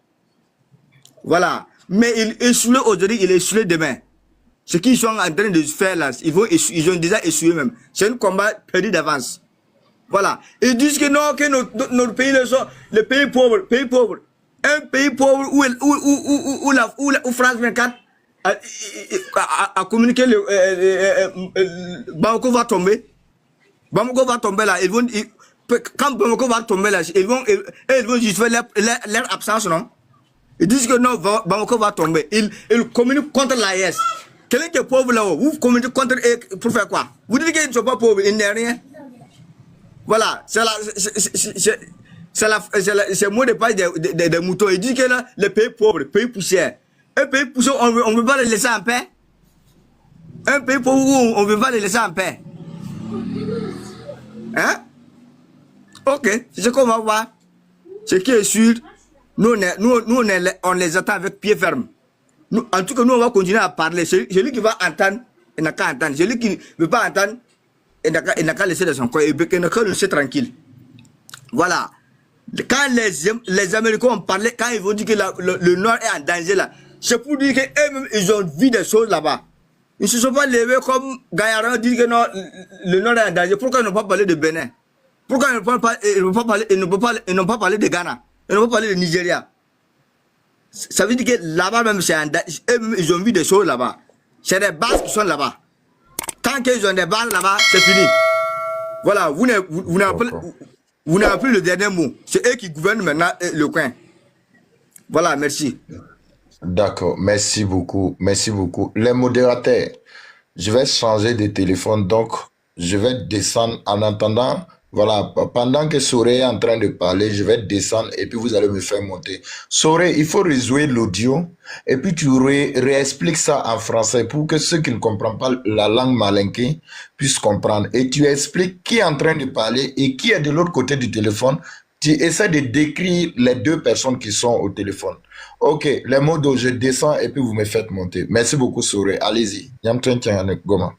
Voilà. Mais ils échouent aujourd'hui, ils échouent demain. Ce qu'ils sont en train de faire là, ils ont déjà échoué même. C'est un combat perdu d'avance. Voilà. Ils disent que non, que notre pays, le pays pauvre. Un pays pauvre où France 24 a communiqué Bamako va tomber. Bamako va tomber là. Quand Bamako va tomber là, ils vont juste faire leur absence, non? Ils disent que non, Bamako va tomber. Ils communiquent contre l'AES. Quelqu'un qui est pauvre là-haut, vous communiquez contre eux pour faire quoi? Vous dites qu'ils ne sont pas pauvres, ils n'ont rien. Voilà, c'est le mot de paille des moutons. Ils disent que là, le pays pauvre, le pays poussière. Un pays poussière, on ne veut pas le laisser en paix. Un pays pauvre, on ne veut pas le laisser en paix. Hein? Ok, c'est ce qu'on va voir. Ce qui est sûr, nous on les attend avec pied ferme. En tout cas, nous, on va continuer à parler. Celui qui va entendre il n'a qu'à entendre. Celui qui ne veut pas entendre, il n'a qu'à laisser de son coin. Il n'a qu'à laisser tranquille. Voilà. Quand les Américains ont parlé, quand ils vont dire que le Nord est en danger là, c'est pour dire qu'eux-mêmes, ils ont vu des choses là-bas. Ils ne se sont pas levés comme Gaillard dit que non, le Nord est en danger. Pourquoi ils n'ont pas parlé de Bénin? Pourquoi ils n'ont pas parlé de Ghana? Ils n'ont pas parlé de Nigeria? Ça veut dire que là-bas même, c'est en danger. Eux-mêmes, ils ont vu des choses là-bas. C'est des bases qui sont là-bas. Tant qu'ils ont des bases là-bas, c'est fini. Voilà, vous n'avez plus le dernier mot. C'est eux qui gouvernent maintenant le coin. Voilà, merci. D'accord, merci beaucoup. Merci beaucoup. Les modérateurs, je vais changer de téléphone, donc je vais descendre en attendant. Voilà, pendant que Soré est en train de parler, je vais descendre et puis vous allez me faire monter. Soré, il faut réjouir l'audio et puis tu réexpliques ça en français pour que ceux qui ne comprennent pas la langue malinké puissent comprendre. Et tu expliques qui est en train de parler et qui est de l'autre côté du téléphone. Tu essaies de décrire les deux personnes qui sont au téléphone. Ok, les mots dont je descends et puis vous me faites monter. Merci beaucoup, Soré. Allez-y. Goma.